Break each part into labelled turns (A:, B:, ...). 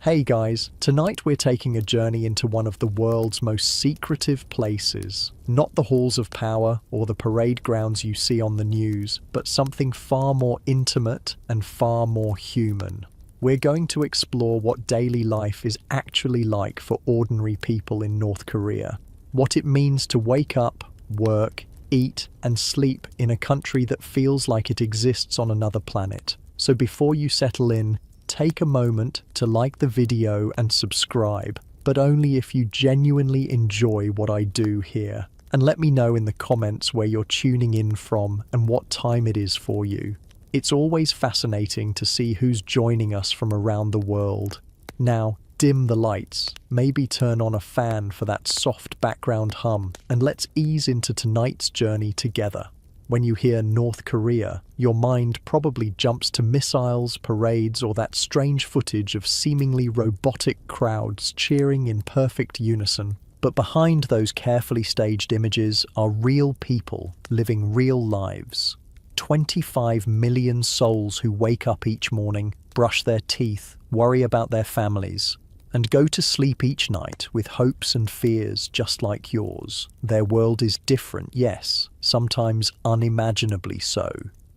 A: Hey guys, tonight we're taking a journey into one of the world's most secretive places. Not the halls of power or the parade grounds you see on the news, but something far more intimate and far more human. We're going to explore what daily life is actually like for ordinary people in North Korea. What it means to wake up, work, eat, and sleep in a country that feels like it exists on another planet. So before you settle in, take a moment to like the video and subscribe, but only if you genuinely enjoy what I do here. And let me know in the comments where you're tuning in from and what time it is for you. It's always fascinating to see who's joining us from around the world. Now, dim the lights, maybe turn on a fan for that soft background hum, and let's ease into tonight's journey together. When you hear North Korea, your mind probably jumps to missiles, parades, or that strange footage of seemingly robotic crowds cheering in perfect unison. But behind those carefully staged images are real people living real lives. 25 million souls who wake up each morning, brush their teeth, worry about their families, and go to sleep each night with hopes and fears just like yours. Their world is different, yes, sometimes unimaginably so,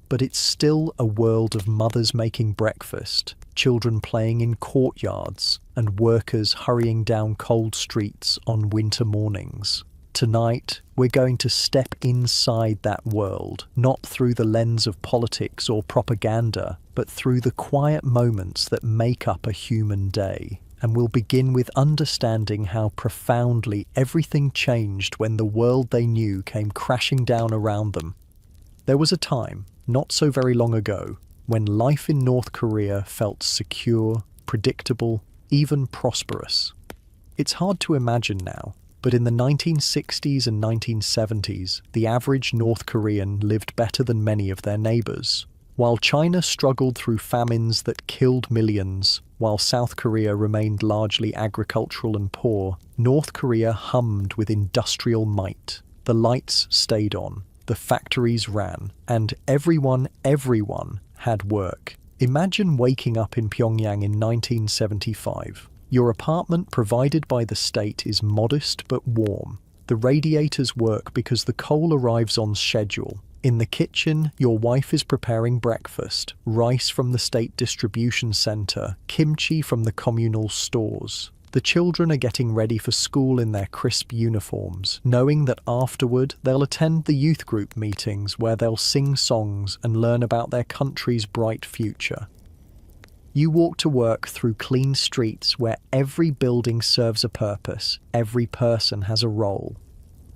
A: but it's still a world of mothers making breakfast, children playing in courtyards, and workers hurrying down cold streets on winter mornings. Tonight, we're going to step inside that world, not through the lens of politics or propaganda, but through the quiet moments that make up a human day. And we'll begin with understanding how profoundly everything changed when the world they knew came crashing down around them. There was a time, not so very long ago, when life in North Korea felt secure, predictable, even prosperous. It's hard to imagine now, but in the 1960s and 1970s, the average North Korean lived better than many of their neighbors. While China struggled through famines that killed millions, while South Korea remained largely agricultural and poor, North Korea hummed with industrial might. The lights stayed on, the factories ran, and everyone had work. Imagine waking up in Pyongyang in 1975. Your apartment provided by the state is modest but warm. The radiators work because the coal arrives on schedule. In the kitchen, your wife is preparing breakfast, rice from the state distribution center, kimchi from the communal stores. The children are getting ready for school in their crisp uniforms, knowing that afterward they'll attend the youth group meetings where they'll sing songs and learn about their country's bright future. You walk to work through clean streets where every building serves a purpose, every person has a role.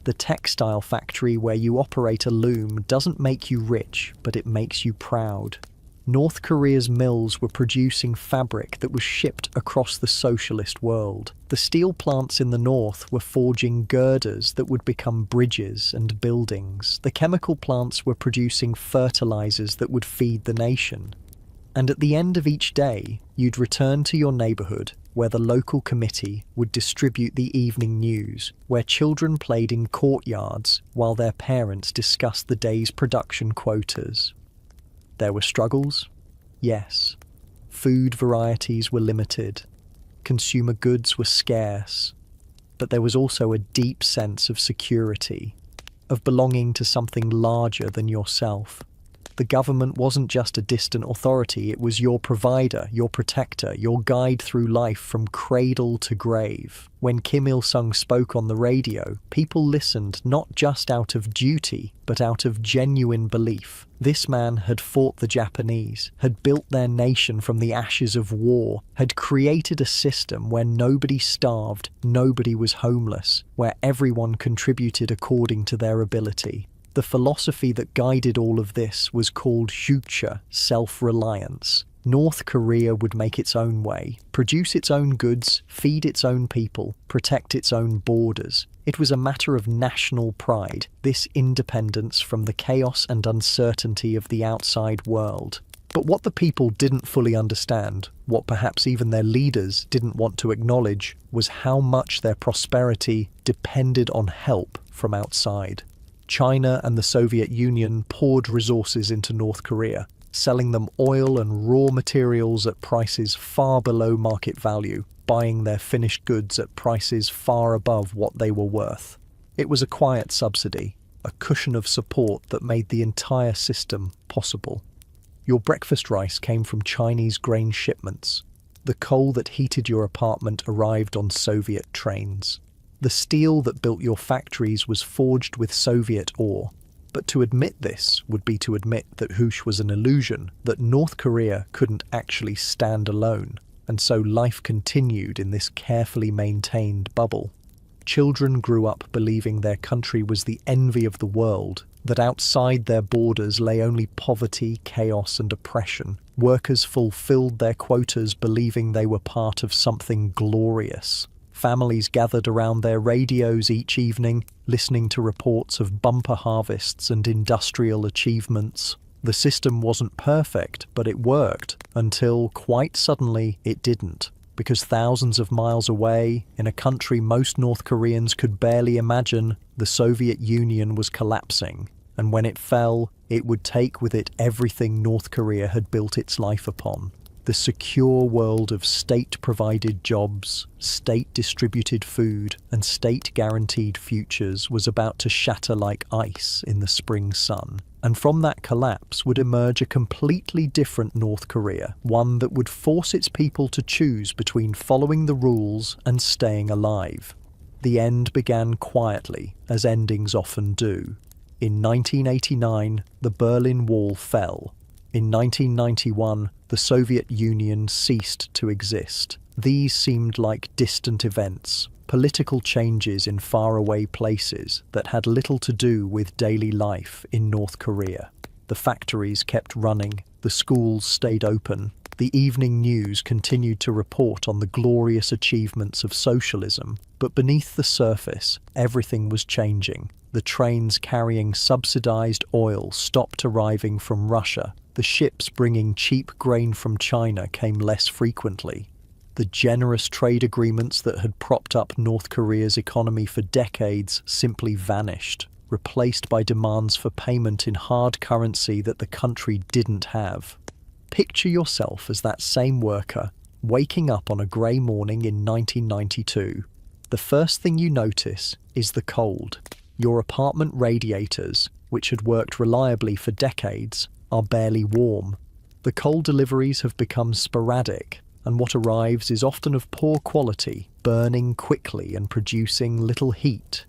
A: The textile factory where you operate a loom doesn't make you rich, but it makes you proud. North Korea's mills were producing fabric that was shipped across the socialist world. The steel plants in the north were forging girders that would become bridges and buildings. The chemical plants were producing fertilizers that would feed the nation. And at the end of each day, you'd return to your neighborhood, where the local committee would distribute the evening news, where children played in courtyards while their parents discussed the day's production quotas. There were struggles? Yes. Food varieties were limited. Consumer goods were scarce. But there was also a deep sense of security, of belonging to something larger than yourself. The government wasn't just a distant authority, it was your provider, your protector, your guide through life from cradle to grave. When Kim Il-sung spoke on the radio, people listened not just out of duty, but out of genuine belief. This man had fought the Japanese, had built their nation from the ashes of war, had created a system where nobody starved, nobody was homeless, where everyone contributed according to their ability. The philosophy that guided all of this was called Juche, self-reliance. North Korea would make its own way, produce its own goods, feed its own people, protect its own borders. It was a matter of national pride, this independence from the chaos and uncertainty of the outside world. But what the people didn't fully understand, what perhaps even their leaders didn't want to acknowledge, was how much their prosperity depended on help from outside. China and the Soviet Union poured resources into North Korea. selling them oil and raw materials at prices far below market value, buying their finished goods at prices far above what they were worth. It was a quiet subsidy, a cushion of support that made the entire system possible. Your breakfast rice came from Chinese grain shipments. The coal that heated your apartment arrived on Soviet trains. The steel that built your factories was forged with Soviet ore. But to admit this would be to admit that Hoosh was an illusion, that North Korea couldn't actually stand alone, and so life continued in this carefully maintained bubble. Children grew up believing their country was the envy of the world, that outside their borders lay only poverty, chaos, and oppression. Workers fulfilled their quotas believing they were part of something glorious. Families gathered around their radios each evening, listening to reports of bumper harvests and industrial achievements. The system wasn't perfect, but it worked, until quite suddenly it didn't. Because thousands of miles away, in a country most North Koreans could barely imagine, the Soviet Union was collapsing. And when it fell, it would take with it everything North Korea had built its life upon. The secure world of state-provided jobs, state-distributed food, and state-guaranteed futures was about to shatter like ice in the spring sun. And from that collapse would emerge a completely different North Korea, one that would force its people to choose between following the rules and staying alive. The end began quietly, as endings often do. In 1989, the Berlin Wall fell. In 1991, the Soviet Union ceased to exist. These seemed like distant events, political changes in faraway places that had little to do with daily life in North Korea. The factories kept running, the schools stayed open, the evening news continued to report on the glorious achievements of socialism, but beneath the surface, everything was changing. The trains carrying subsidized oil stopped arriving from Russia. The ships bringing cheap grain from China came less frequently. The generous trade agreements that had propped up North Korea's economy for decades simply vanished, replaced by demands for payment in hard currency that the country didn't have. Picture yourself as that same worker, waking up on a grey morning in 1992. The first thing you notice is the cold. Your apartment radiators, which had worked reliably for decades, are barely warm. The coal deliveries have become sporadic, and what arrives is often of poor quality, burning quickly and producing little heat.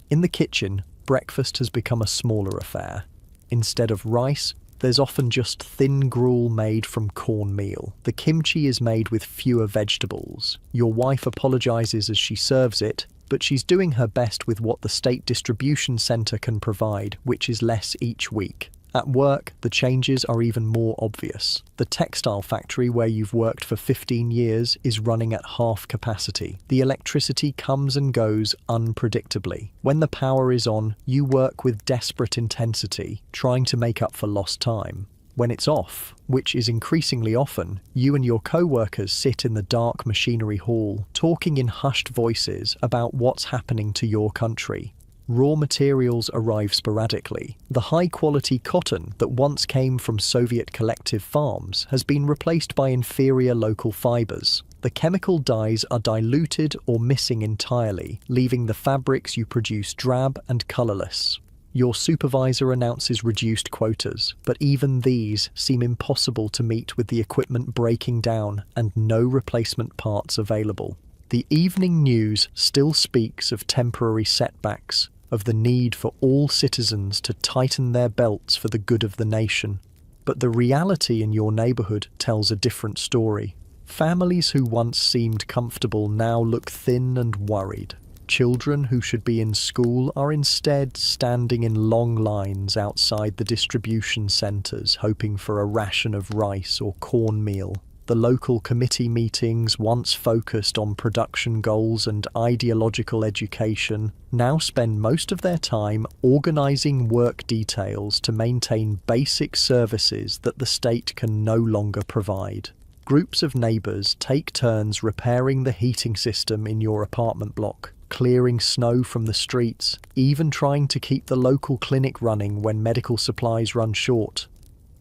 A: In the kitchen, breakfast has become a smaller affair. Instead of rice, there's often just thin gruel made from cornmeal. The kimchi is made with fewer vegetables. Your wife apologizes as she serves it, but she's doing her best with what the state distribution center can provide, which is less each week. At work, the changes are even more obvious. The textile factory where you've worked for 15 years is running at half capacity. The electricity comes and goes unpredictably. When the power is on, you work with desperate intensity, trying to make up for lost time. When it's off, which is increasingly often, you and your co-workers sit in the dark machinery hall, talking in hushed voices about what's happening to your country. Raw materials arrive sporadically. The high-quality cotton that once came from Soviet collective farms has been replaced by inferior local fibers. The chemical dyes are diluted or missing entirely, leaving the fabrics you produce drab and colorless. Your supervisor announces reduced quotas, but even these seem impossible to meet with the equipment breaking down and no replacement parts available. The evening news still speaks of temporary setbacks, of the need for all citizens to tighten their belts for the good of the nation. But the reality in your neighborhood tells a different story. Families who once seemed comfortable now look thin and worried. Children who should be in school are instead standing in long lines outside the distribution centers, hoping for a ration of rice or cornmeal. The local committee meetings, once focused on production goals and ideological education, now spend most of their time organizing work details to maintain basic services that the state can no longer provide. Groups of neighbors take turns repairing the heating system in your apartment block, clearing snow from the streets, even trying to keep the local clinic running when medical supplies run short.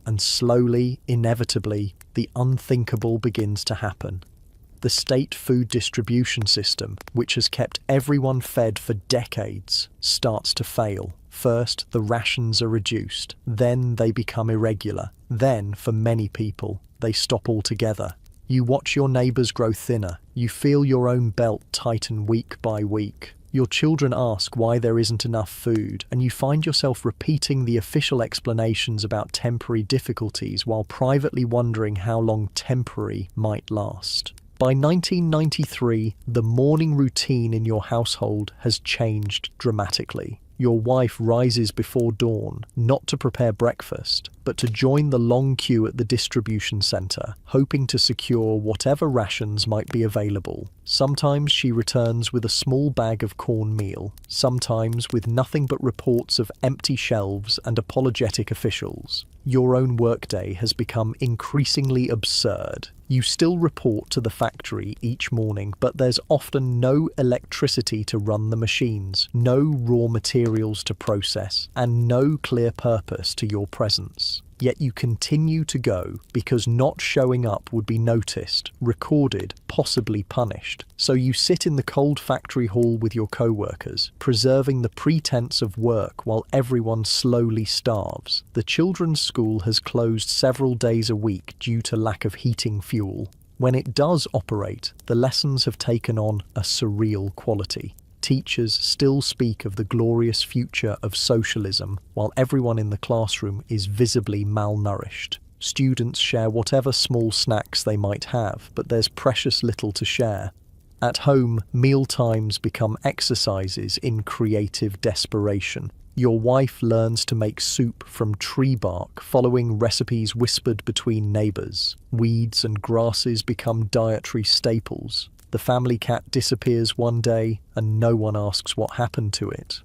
A: and slowly, inevitably, the unthinkable begins to happen. The state food distribution system, which has kept everyone fed for decades, starts to fail. First, the rations are reduced, then they become irregular, then, for many people, they stop altogether. You watch your neighbours grow thinner, you feel your own belt tighten week by week. Your children ask why there isn't enough food, and you find yourself repeating the official explanations about temporary difficulties while privately wondering how long temporary might last. By 1993, the morning routine in your household has changed dramatically. Your wife rises before dawn, not to prepare breakfast, but to join the long queue at the distribution centre, hoping to secure whatever rations might be available. Sometimes she returns with a small bag of cornmeal, sometimes with nothing but reports of empty shelves and apologetic officials. Your own workday has become increasingly absurd. You still report to the factory each morning, but there's often no electricity to run the machines, no raw materials to process, and no clear purpose to your presence. Yet you continue to go because not showing up would be noticed, recorded, possibly punished. So you sit in the cold factory hall with your co-workers, preserving the pretense of work while everyone slowly starves. The children's school has closed several days a week due to lack of heating fuel. When it does operate, the lessons have taken on a surreal quality. Teachers still speak of the glorious future of socialism, while everyone in the classroom is visibly malnourished. Students share whatever small snacks they might have, but there's precious little to share. At home, meal times become exercises in creative desperation. Your wife learns to make soup from tree bark, following recipes whispered between neighbours. Weeds and grasses become dietary staples. The family cat disappears one day and no one asks what happened to it.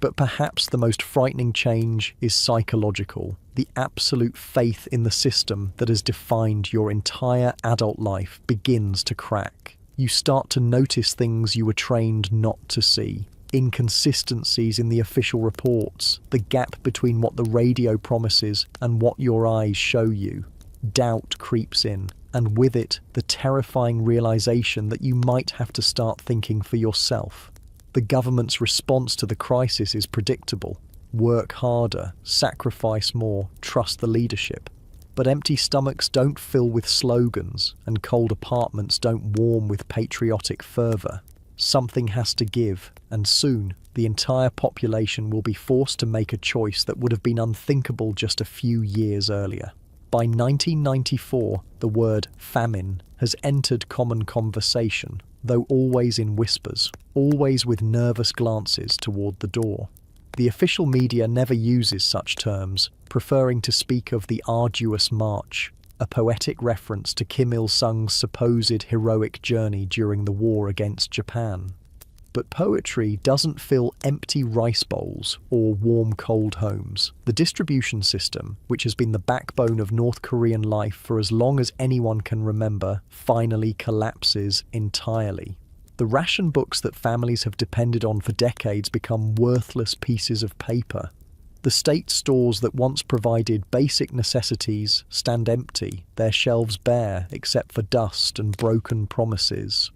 A: But perhaps the most frightening change is psychological. The absolute faith in the system that has defined your entire adult life begins to crack. You start to notice things you were trained not to see. Inconsistencies in the official reports, the gap between what the radio promises and what your eyes show you. Doubt creeps in, and with it, the terrifying realization that you might have to start thinking for yourself. The government's response to the crisis is predictable. Work harder, sacrifice more, trust the leadership. But empty stomachs don't fill with slogans, and cold apartments don't warm with patriotic fervour. Something has to give, and soon, the entire population will be forced to make a choice that would have been unthinkable just a few years earlier. By 1994, the word famine has entered common conversation, though always in whispers, always with nervous glances toward the door. The official media never uses such terms, preferring to speak of the arduous march, a poetic reference to Kim Il-sung's supposed heroic journey during the war against Japan. But poetry doesn't fill empty rice bowls or warm cold homes. The distribution system, which has been the backbone of North Korean life for as long as anyone can remember, finally collapses entirely. The ration books that families have depended on for decades become worthless pieces of paper. The state stores that once provided basic necessities stand empty, their shelves bare except for dust and broken promises.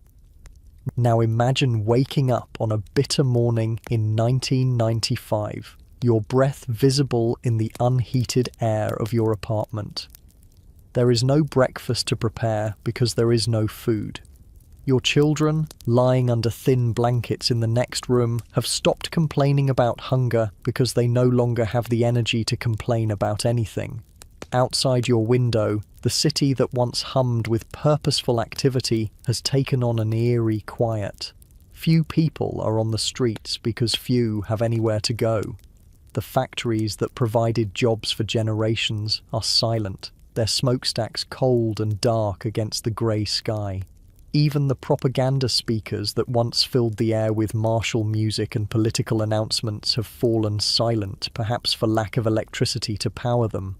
A: Now imagine waking up on a bitter morning in 1995, your breath visible in the unheated air of your apartment. There is no breakfast to prepare because there is no food. Your children, lying under thin blankets in the next room, have stopped complaining about hunger because they no longer have the energy to complain about anything. Outside your window, the city that once hummed with purposeful activity has taken on an eerie quiet. Few people are on the streets because few have anywhere to go. The factories that provided jobs for generations are silent, their smokestacks cold and dark against the grey sky. Even the propaganda speakers that once filled the air with martial music and political announcements have fallen silent, perhaps for lack of electricity to power them.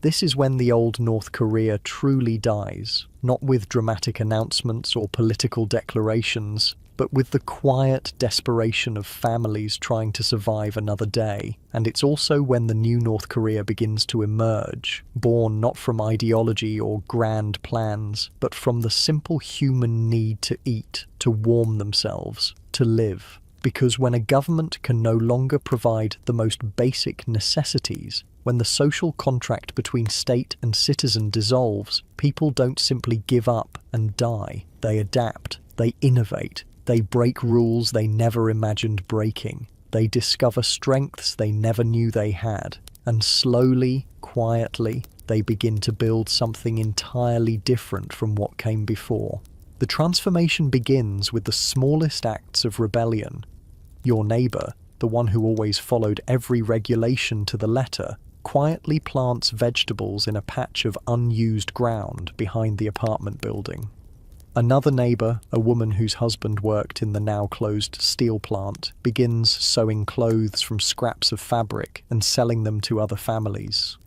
A: This is when the old North Korea truly dies, not with dramatic announcements or political declarations, but with the quiet desperation of families trying to survive another day. And it's also when the new North Korea begins to emerge, born not from ideology or grand plans, but from the simple human need to eat, to warm themselves, to live. Because when a government can no longer provide the most basic necessities, when the social contract between state and citizen dissolves, people don't simply give up and die. They adapt, they innovate, they break rules they never imagined breaking. They discover strengths they never knew they had. And slowly, quietly, they begin to build something entirely different from what came before. The transformation begins with the smallest acts of rebellion. Your neighbour, the one who always followed every regulation to the letter, quietly plants vegetables in a patch of unused ground behind the apartment building. Another neighbour, a woman whose husband worked in the now-closed steel plant, begins sewing clothes from scraps of fabric and selling them to other families.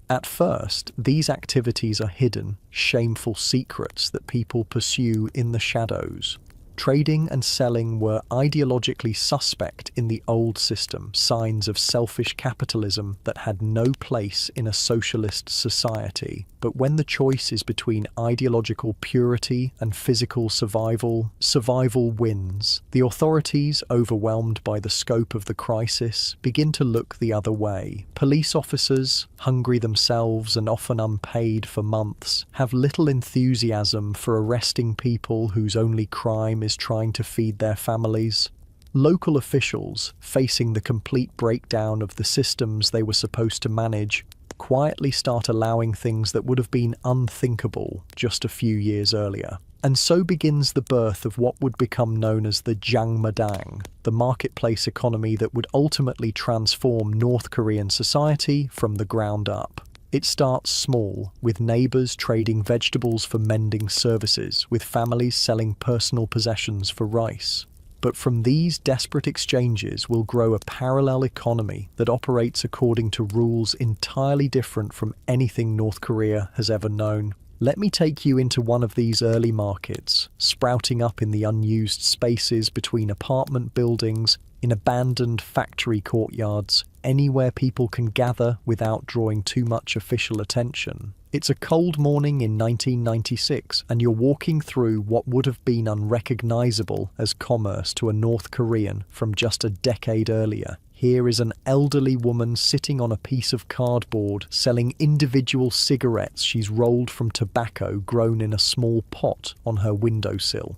A: At first, these activities are hidden, shameful secrets that people pursue in the shadows. Trading and selling were ideologically suspect in the old system, signs of selfish capitalism that had no place in a socialist society. But when the choice is between ideological purity and physical survival, survival wins. The authorities, overwhelmed by the scope of the crisis, begin to look the other way. Police officers, hungry themselves and often unpaid for months, have little enthusiasm for arresting people whose only crime is trying to feed their families. Local officials, facing the complete breakdown of the systems they were supposed to manage, quietly start allowing things that would have been unthinkable just a few years earlier. And so begins the birth of what would become known as the Jangmadang, the marketplace economy that would ultimately transform North Korean society from the ground up. It starts small, with neighbours trading vegetables for mending services, with families selling personal possessions for rice. But from these desperate exchanges will grow a parallel economy that operates according to rules entirely different from anything North Korea has ever known. Let me take you into one of these early markets, sprouting up in the unused spaces between apartment buildings, in abandoned factory courtyards, anywhere people can gather without drawing too much official attention. It's a cold morning in 1996, and you're walking through what would have been unrecognizable as commerce to a North Korean from just a decade earlier. Here is an elderly woman sitting on a piece of cardboard, selling individual cigarettes she's rolled from tobacco grown in a small pot on her windowsill.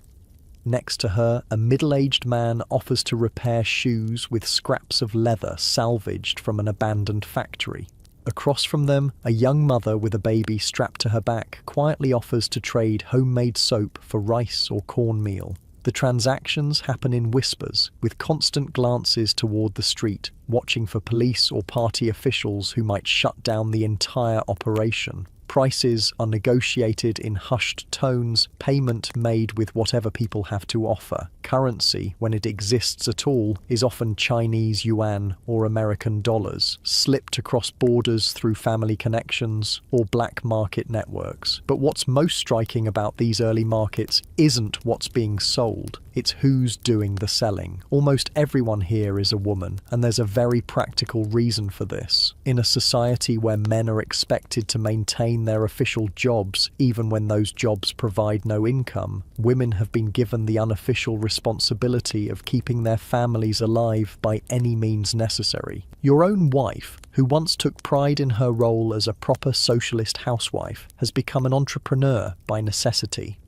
A: Next to her, a middle-aged man offers to repair shoes with scraps of leather salvaged from an abandoned factory. Across from them, a young mother with a baby strapped to her back quietly offers to trade homemade soap for rice or cornmeal. The transactions happen in whispers, with constant glances toward the street, watching for police or party officials who might shut down the entire operation. Prices are negotiated in hushed tones, payment made with whatever people have to offer. Currency, when it exists at all, is often Chinese yuan or American dollars, slipped across borders through family connections or black market networks. But what's most striking about these early markets isn't what's being sold, it's who's doing the selling. Almost everyone here is a woman, and there's a very practical reason for this. In a society where men are expected to maintain their official jobs even when those jobs provide no income, women have been given the unofficial responsibility of keeping their families alive by any means necessary. Your own wife, who once took pride in her role as a proper socialist housewife, has become an entrepreneur by necessity.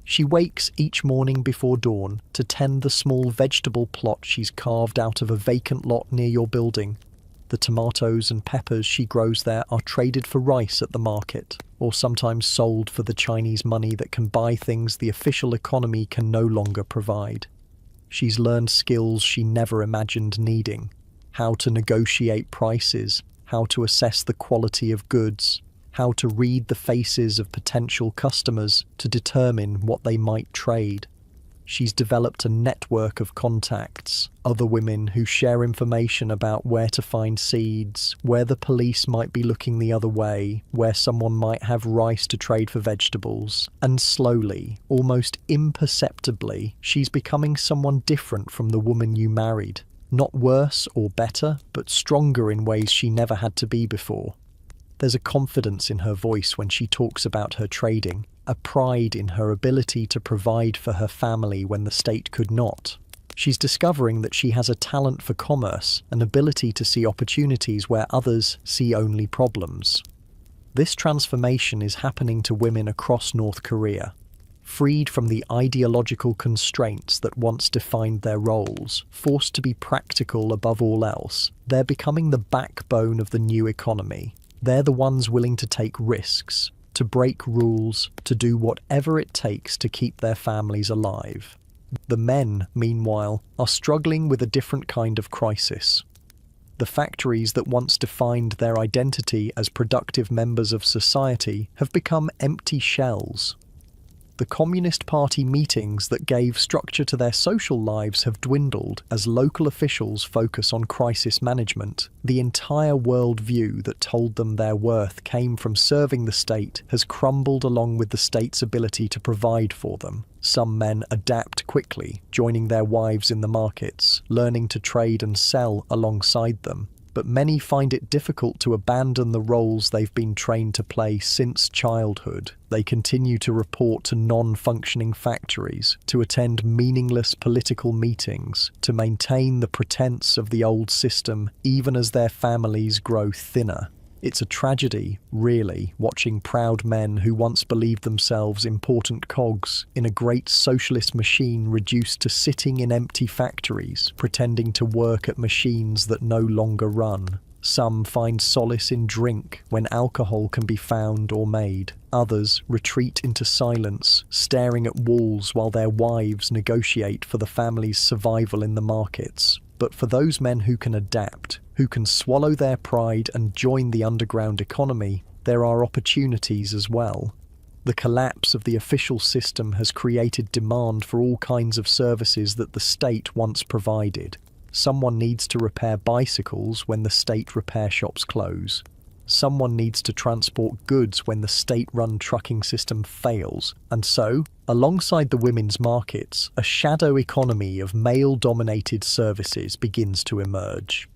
A: She wakes each morning before dawn to tend the small vegetable plot she's carved out of a vacant lot near your building. The tomatoes and peppers she grows there are traded for rice at the market, or sometimes sold for the Chinese money that can buy things the official economy can no longer provide. She's learned skills she never imagined needing: how to negotiate prices, how to assess the quality of goods, how to read the faces of potential customers to determine what they might trade. She's developed a network of contacts, other women who share information about where to find seeds, where the police might be looking the other way, where someone might have rice to trade for vegetables. And slowly, almost imperceptibly, she's becoming someone different from the woman you married. Not worse or better, but stronger in ways she never had to be before. There's a confidence in her voice when she talks about her trading, a pride in her ability to provide for her family when the state could not. She's discovering that she has a talent for commerce, an ability to see opportunities where others see only problems. This transformation is happening to women across North Korea. Freed from the ideological constraints that once defined their roles, forced to be practical above all else, they're becoming the backbone of the new economy. They're the ones willing to take risks, to break rules, to do whatever it takes to keep their families alive. The men, meanwhile, are struggling with a different kind of crisis. The factories that once defined their identity as productive members of society have become empty shells. The Communist Party meetings that gave structure to their social lives have dwindled as local officials focus on crisis management. The entire worldview that told them their worth came from serving the state has crumbled along with the state's ability to provide for them. Some men adapt quickly, joining their wives in the markets, learning to trade and sell alongside them. But many find it difficult to abandon the roles they've been trained to play since childhood. They continue to report to non-functioning factories, to attend meaningless political meetings, to maintain the pretense of the old system even as their families grow thinner. It's a tragedy, really, watching proud men who once believed themselves important cogs in a great socialist machine reduced to sitting in empty factories, pretending to work at machines that no longer run. Some find solace in drink when alcohol can be found or made. Others retreat into silence, staring at walls while their wives negotiate for the family's survival in the markets. But for those men who can adapt, who can swallow their pride and join the underground economy, there are opportunities as well. The collapse of the official system has created demand for all kinds of services that the state once provided. Someone needs to repair bicycles when the state repair shops close. Someone needs to transport goods when the state-run trucking system fails. And so, alongside the women's markets, a shadow economy of male-dominated services begins to emerge.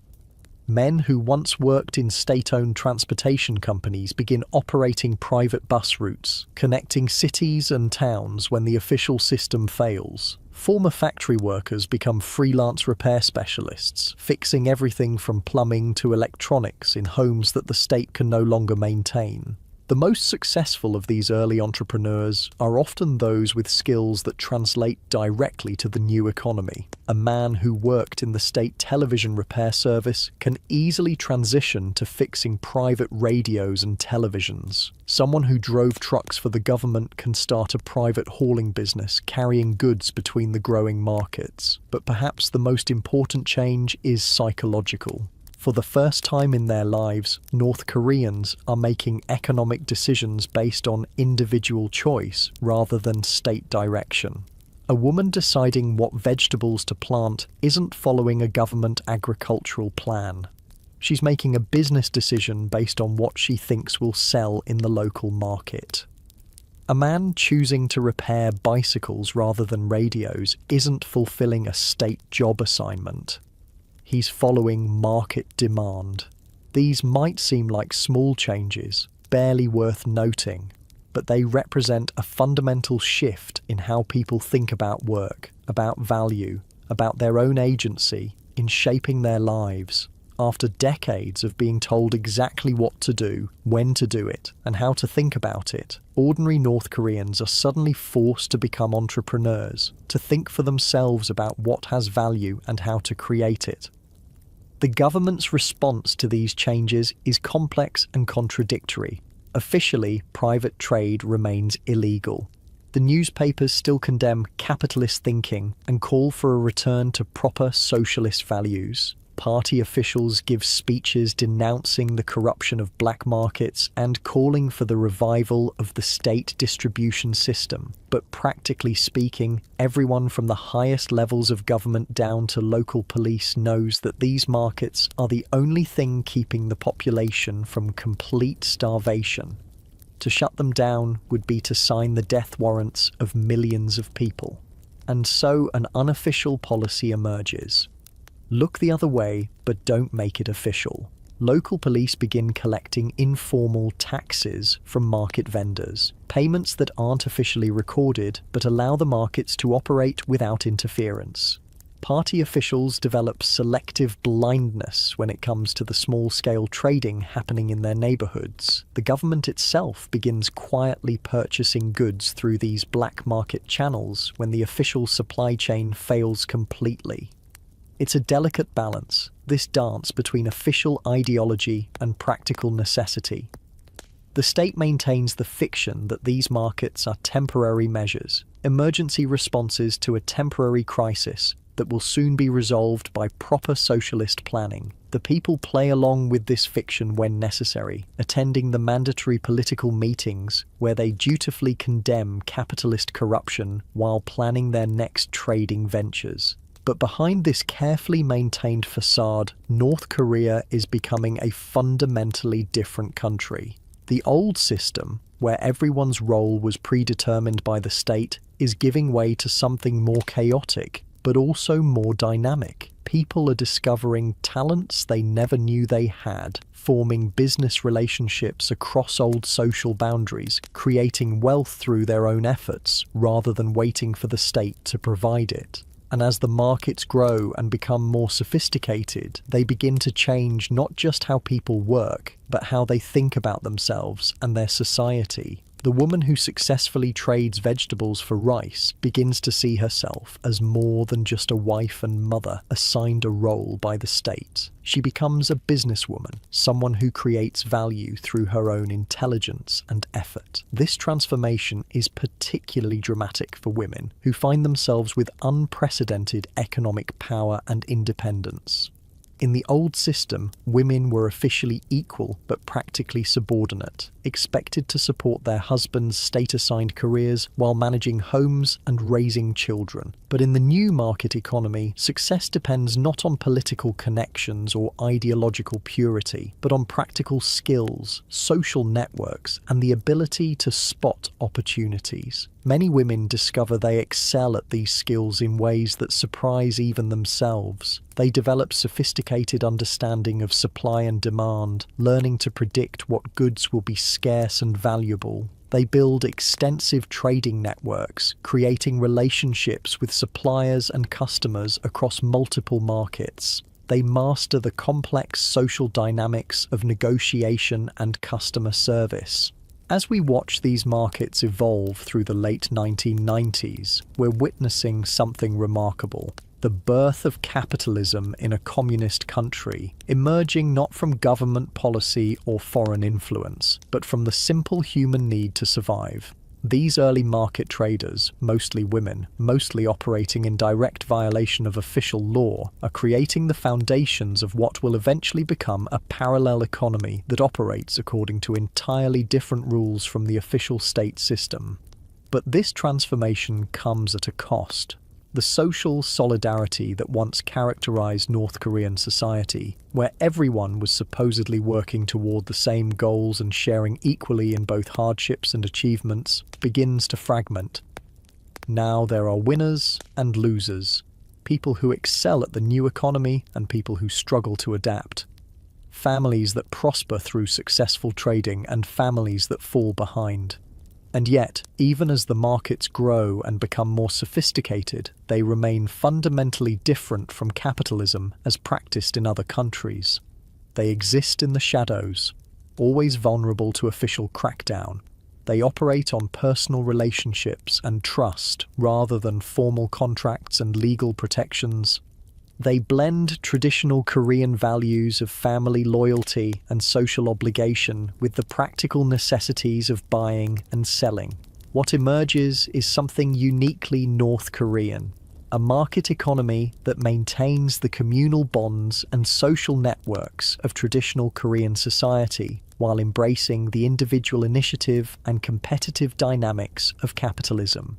A: Men who once worked in state-owned transportation companies begin operating private bus routes, connecting cities and towns when the official system fails. Former factory workers become freelance repair specialists, fixing everything from plumbing to electronics in homes that the state can no longer maintain. The most successful of these early entrepreneurs are often those with skills that translate directly to the new economy. A man who worked in the state television repair service can easily transition to fixing private radios and televisions. Someone who drove trucks for the government can start a private hauling business, carrying goods between the growing markets. But perhaps the most important change is psychological. For the first time in their lives, North Koreans are making economic decisions based on individual choice rather than state direction. A woman deciding what vegetables to plant isn't following a government agricultural plan. She's making a business decision based on what she thinks will sell in the local market. A man choosing to repair bicycles rather than radios isn't fulfilling a state job assignment. He's following market demand. These might seem like small changes, barely worth noting, but they represent a fundamental shift in how people think about work, about value, about their own agency in shaping their lives. After decades of being told exactly what to do, when to do it, and how to think about it, ordinary North Koreans are suddenly forced to become entrepreneurs, to think for themselves about what has value and how to create it. The government's response to these changes is complex and contradictory. Officially, private trade remains illegal. The newspapers still condemn capitalist thinking and call for a return to proper socialist values. Party officials give speeches denouncing the corruption of black markets and calling for the revival of the state distribution system. But practically speaking, everyone from the highest levels of government down to local police knows that these markets are the only thing keeping the population from complete starvation. To shut them down would be to sign the death warrants of millions of people. And so an unofficial policy emerges. Look the other way, but don't make it official. Local police begin collecting informal taxes from market vendors, payments that aren't officially recorded but allow the markets to operate without interference. Party officials develop selective blindness when it comes to the small-scale trading happening in their neighborhoods. The government itself begins quietly purchasing goods through these black market channels when the official supply chain fails completely. It's a delicate balance, this dance between official ideology and practical necessity. The state maintains the fiction that these markets are temporary measures, emergency responses to a temporary crisis that will soon be resolved by proper socialist planning. The people play along with this fiction when necessary, attending the mandatory political meetings where they dutifully condemn capitalist corruption while planning their next trading ventures. But behind this carefully maintained facade, North Korea is becoming a fundamentally different country. The old system, where everyone's role was predetermined by the state, is giving way to something more chaotic, but also more dynamic. People are discovering talents they never knew they had, forming business relationships across old social boundaries, creating wealth through their own efforts, rather than waiting for the state to provide it. And as the markets grow and become more sophisticated, they begin to change not just how people work, but how they think about themselves and their society. The woman who successfully trades vegetables for rice begins to see herself as more than just a wife and mother assigned a role by the state. She becomes a businesswoman, someone who creates value through her own intelligence and effort. This transformation is particularly dramatic for women who find themselves with unprecedented economic power and independence. In the old system, women were officially equal but practically subordinate, expected to support their husbands' state-assigned careers while managing homes and raising children. But in the new market economy, success depends not on political connections or ideological purity, but on practical skills, social networks, and the ability to spot opportunities. Many women discover they excel at these skills in ways that surprise even themselves. They develop sophisticated understanding of supply and demand, learning to predict what goods will be scarce and valuable. They build extensive trading networks, creating relationships with suppliers and customers across multiple markets. They master the complex social dynamics of negotiation and customer service. As we watch these markets evolve through the late 1990s, we're witnessing something remarkable. The birth of capitalism in a communist country, emerging not from government policy or foreign influence, but from the simple human need to survive. These early market traders, mostly women, mostly operating in direct violation of official law, are creating the foundations of what will eventually become a parallel economy that operates according to entirely different rules from the official state system. But this transformation comes at a cost. The social solidarity that once characterized North Korean society, where everyone was supposedly working toward the same goals and sharing equally in both hardships and achievements, begins to fragment. Now there are winners and losers, people who excel at the new economy and people who struggle to adapt, families that prosper through successful trading and families that fall behind. And yet, even as the markets grow and become more sophisticated, they remain fundamentally different from capitalism as practiced in other countries. They exist in the shadows, always vulnerable to official crackdown. They operate on personal relationships and trust rather than formal contracts and legal protections. They blend traditional Korean values of family loyalty and social obligation with the practical necessities of buying and selling. What emerges is something uniquely North Korean. a market economy that maintains the communal bonds and social networks of traditional Korean society while embracing the individual initiative and competitive dynamics of capitalism.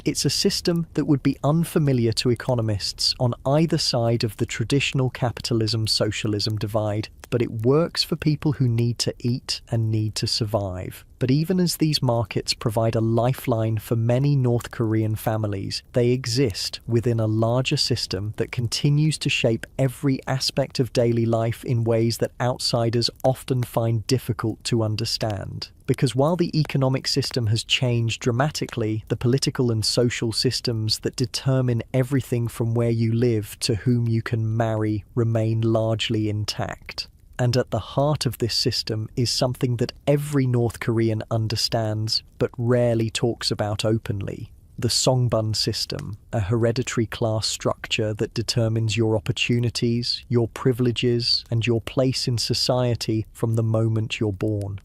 A: It's a system that would be unfamiliar to economists on either side of the traditional capitalism-socialism divide, but it works for people who need to eat and need to survive. But even as these markets provide a lifeline for many North Korean families, they exist within a larger system that continues to shape every aspect of daily life in ways that outsiders often find difficult to understand. Because while the economic system has changed dramatically, the political and social systems that determine everything from where you live to whom you can marry remain largely intact. And at the heart of this system is something that every North Korean understands but rarely talks about openly. The songbun system, a hereditary class structure that determines your opportunities, your privileges, and your place in society from the moment you're born.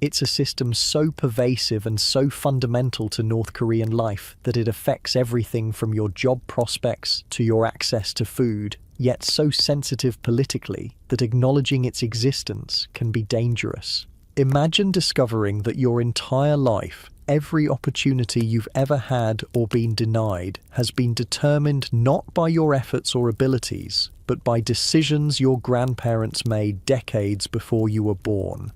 A: It's a system so pervasive and so fundamental to North Korean life that it affects everything from your job prospects to your access to food, yet so sensitive politically that acknowledging its existence can be dangerous. Imagine discovering that your entire life, every opportunity you've ever had or been denied, has been determined not by your efforts or abilities, but by decisions your grandparents made decades before you were born.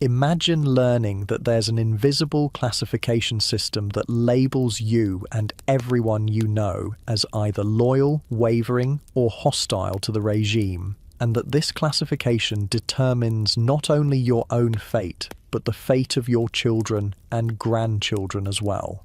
A: Imagine learning that there's an invisible classification system that labels you and everyone you know as either loyal, wavering, or hostile to the regime, and that this classification determines not only your own fate, but the fate of your children and grandchildren as well.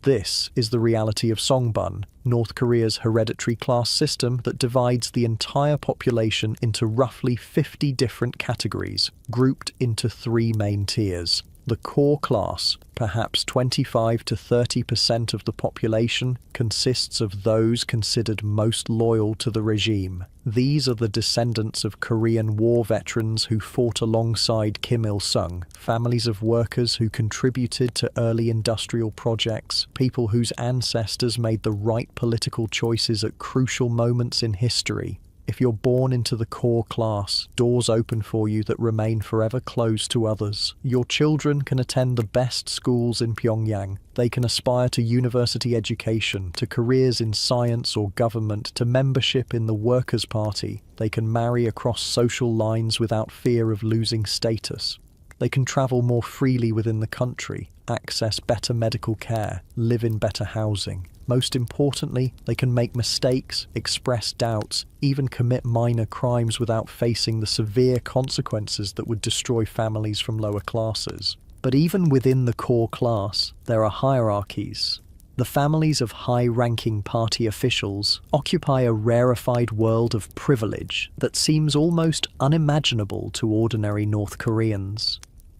A: This is the reality of Songbun, North Korea's hereditary class system that divides the entire population into roughly 50 different categories, grouped into three main tiers. The core class, perhaps 25 to 30% of the population, consists of those considered most loyal to the regime. These are the descendants of Korean War veterans who fought alongside Kim Il-sung, families of workers who contributed to early industrial projects, people whose ancestors made the right political choices at crucial moments in history. If you're born into the core class, doors open for you that remain forever closed to others. Your children can attend the best schools in Pyongyang. They can aspire to university education, to careers in science or government, to membership in the Workers' Party. They can marry across social lines without fear of losing status. They can travel more freely within the country, access better medical care, live in better housing. Most importantly, they can make mistakes, express doubts, even commit minor crimes without facing the severe consequences that would destroy families from lower classes. But even within the core class, there are hierarchies. The families of high-ranking party officials occupy a rarefied world of privilege that seems almost unimaginable to ordinary North Koreans.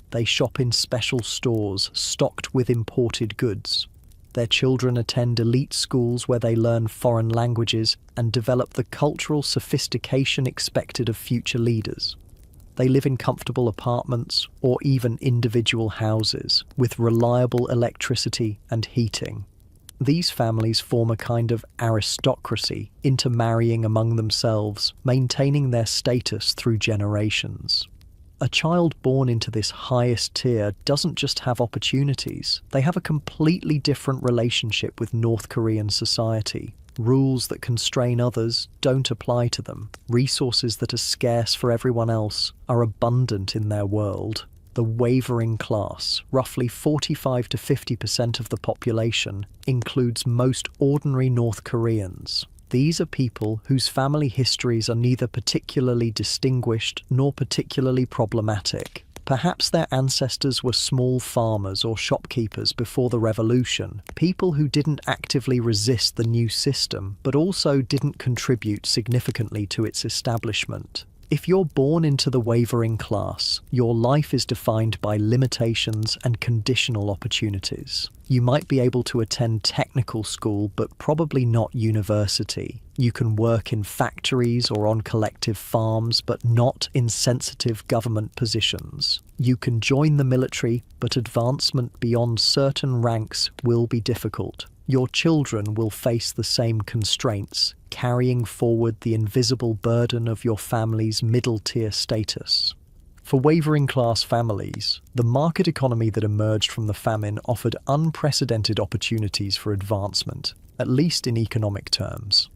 A: They shop in special stores stocked with imported goods. Their children attend elite schools where they learn foreign languages and develop the cultural sophistication expected of future leaders. They live in comfortable apartments or even individual houses with reliable electricity and heating. These families form a kind of aristocracy, intermarrying among themselves, maintaining their status through generations. A child born into this highest tier doesn't just have opportunities, they have a completely different relationship with North Korean society. Rules that constrain others don't apply to them. Resources that are scarce for everyone else are abundant in their world. The wavering class, roughly 45 to 50% of the population, includes most ordinary North Koreans. These are people whose family histories are neither particularly distinguished nor particularly problematic. Perhaps their ancestors were small farmers or shopkeepers before the revolution, people who didn't actively resist the new system, but also didn't contribute significantly to its establishment. If you're born into the wavering class, your life is defined by limitations and conditional opportunities. You might be able to attend technical school, but probably not university. You can work in factories or on collective farms, but not in sensitive government positions. You can join the military, but advancement beyond certain ranks will be difficult. Your children will face the same constraints, carrying forward the invisible burden of your family's middle-tier status. For wavering-class families, the market economy that emerged from the famine offered unprecedented opportunities for advancement, at least in economic terms.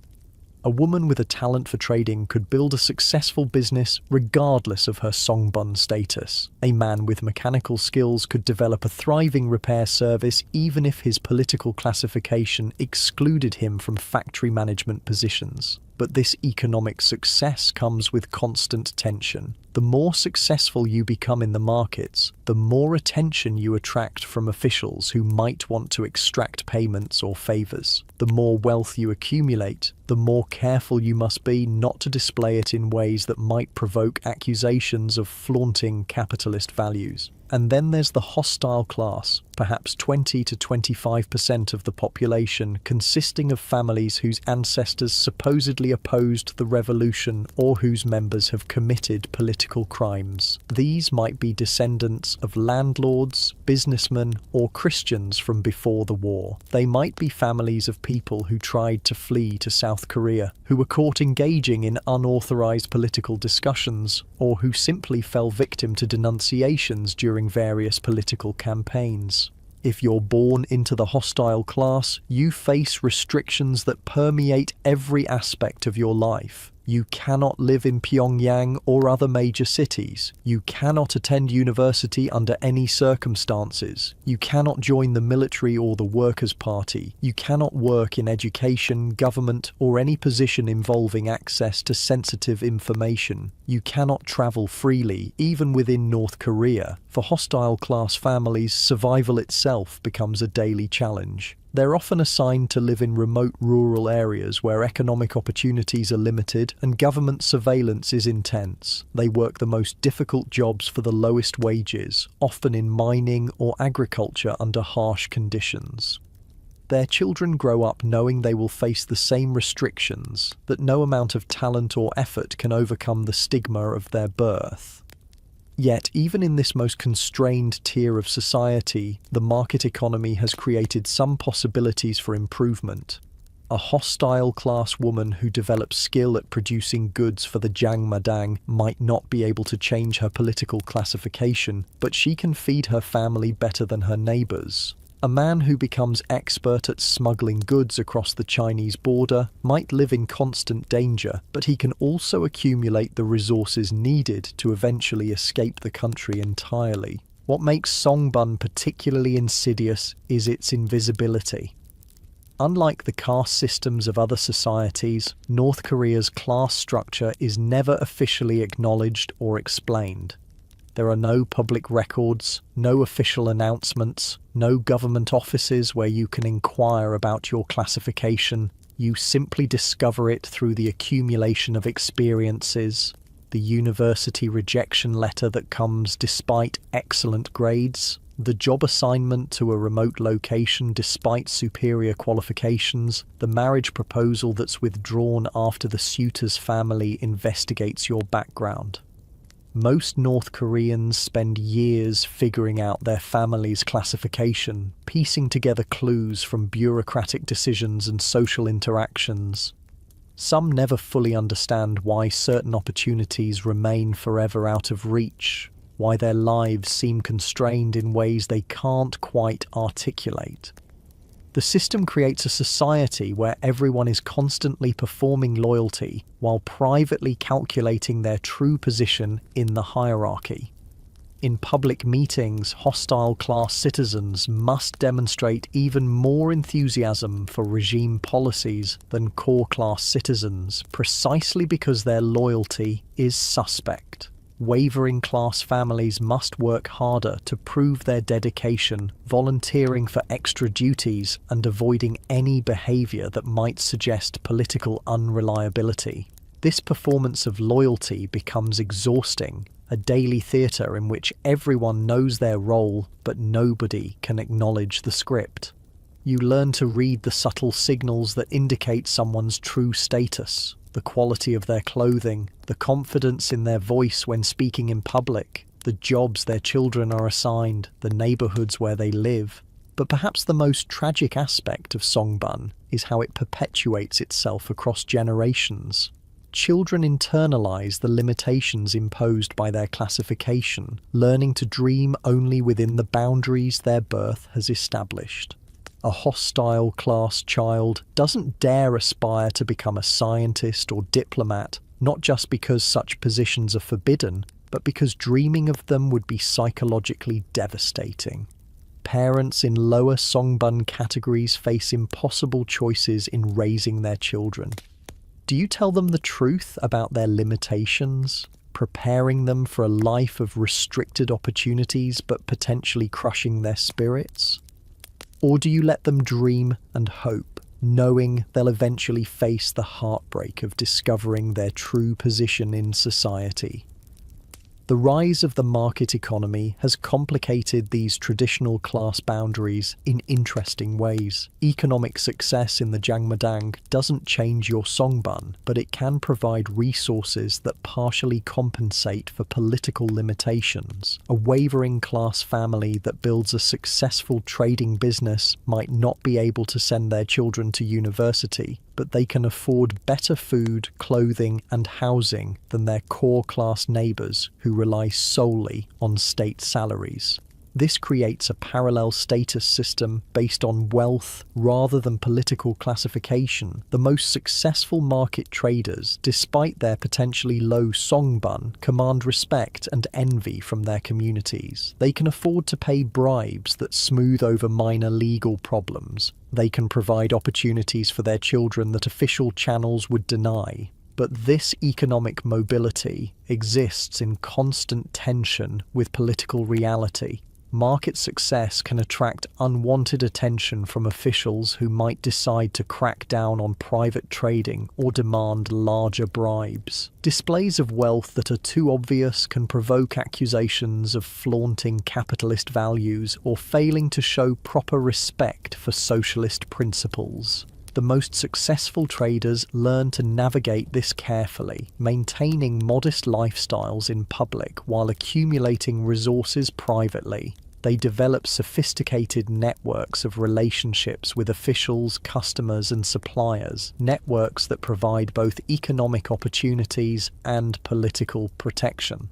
A: A woman with a talent for trading could build a successful business regardless of her songbun status. A man with mechanical skills could develop a thriving repair service even if his political classification excluded him from factory management positions. But this economic success comes with constant tension. The more successful you become in the markets, the more attention you attract from officials who might want to extract payments or favors. The more wealth you accumulate, the more careful you must be not to display it in ways that might provoke accusations of flaunting capitalist values. And then there's the hostile class, perhaps 20 to 25% of the population, consisting of families whose ancestors supposedly opposed the revolution or whose members have committed political crimes. These might be descendants of landlords, businessmen, or Christians from before the war. They might be families of people who tried to flee to South Korea, who were caught engaging in unauthorized political discussions, or who simply fell victim to denunciations during various political campaigns. If you're born into the hostile class, you face restrictions that permeate every aspect of your life. You cannot live in Pyongyang or other major cities. You cannot attend university under any circumstances. You cannot join the military or the Workers' Party. You cannot work in education, government, or any position involving access to sensitive information. You cannot travel freely, even within North Korea. For hostile class families, survival itself becomes a daily challenge. They're often assigned to live in remote rural areas where economic opportunities are limited and government surveillance is intense. They work the most difficult jobs for the lowest wages, often in mining or agriculture under harsh conditions. Their children grow up knowing they will face the same restrictions, that no amount of talent or effort can overcome the stigma of their birth. Yet, even in this most constrained tier of society, the market economy has created some possibilities for improvement. A hostile class woman who develops skill at producing goods for the Jangmadang might not be able to change her political classification, but she can feed her family better than her neighbors. A man who becomes expert at smuggling goods across the Chinese border might live in constant danger, but he can also accumulate the resources needed to eventually escape the country entirely. What makes songbun particularly insidious is its invisibility. Unlike the caste systems of other societies, North Korea's class structure is never officially acknowledged or explained. There are no public records, no official announcements, no government offices where you can inquire about your classification. You simply discover it through the accumulation of experiences, the university rejection letter that comes despite excellent grades, the job assignment to a remote location despite superior qualifications, the marriage proposal that's withdrawn after the suitor's family investigates your background. Most North Koreans spend years figuring out their family's classification, piecing together clues from bureaucratic decisions and social interactions. Some never fully understand why certain opportunities remain forever out of reach, why their lives seem constrained in ways they can't quite articulate. The system creates a society where everyone is constantly performing loyalty while privately calculating their true position in the hierarchy. In public meetings, hostile class citizens must demonstrate even more enthusiasm for regime policies than core class citizens, precisely because their loyalty is suspect. Wavering class families must work harder to prove their dedication, volunteering for extra duties and avoiding any behaviour that might suggest political unreliability. This performance of loyalty becomes exhausting, a daily theatre in which everyone knows their role but nobody can acknowledge the script. You learn to read the subtle signals that indicate someone's true status. The quality of their clothing, the confidence in their voice when speaking in public, the jobs their children are assigned, the neighbourhoods where they live. But perhaps the most tragic aspect of Songbun is how it perpetuates itself across generations. Children internalize the limitations imposed by their classification, learning to dream only within the boundaries their birth has established. A hostile class child doesn't dare aspire to become a scientist or diplomat, not just because such positions are forbidden, but because dreaming of them would be psychologically devastating. Parents in lower Songbun categories face impossible choices in raising their children. Do you tell them the truth about their limitations, preparing them for a life of restricted opportunities but potentially crushing their spirits? Or do you let them dream and hope, knowing they'll eventually face the heartbreak of discovering their true position in society? The rise of the market economy has complicated these traditional class boundaries in interesting ways. Economic success in the Jangmadang doesn't change your Songbun, but it can provide resources that partially compensate for political limitations. A wavering class family that builds a successful trading business might not be able to send their children to university, but they can afford better food, clothing, and housing than their core class neighbours who rely solely on state salaries. This creates a parallel status system based on wealth rather than political classification. The most successful market traders, despite their potentially low Songbun, command respect and envy from their communities. They can afford to pay bribes that smooth over minor legal problems. They can provide opportunities for their children that official channels would deny. But this economic mobility exists in constant tension with political reality. Market success can attract unwanted attention from officials who might decide to crack down on private trading or demand larger bribes. Displays of wealth that are too obvious can provoke accusations of flaunting capitalist values or failing to show proper respect for socialist principles. The most successful traders learn to navigate this carefully, maintaining modest lifestyles in public while accumulating resources privately. They develop sophisticated networks of relationships with officials, customers, and suppliers, networks that provide both economic opportunities and political protection.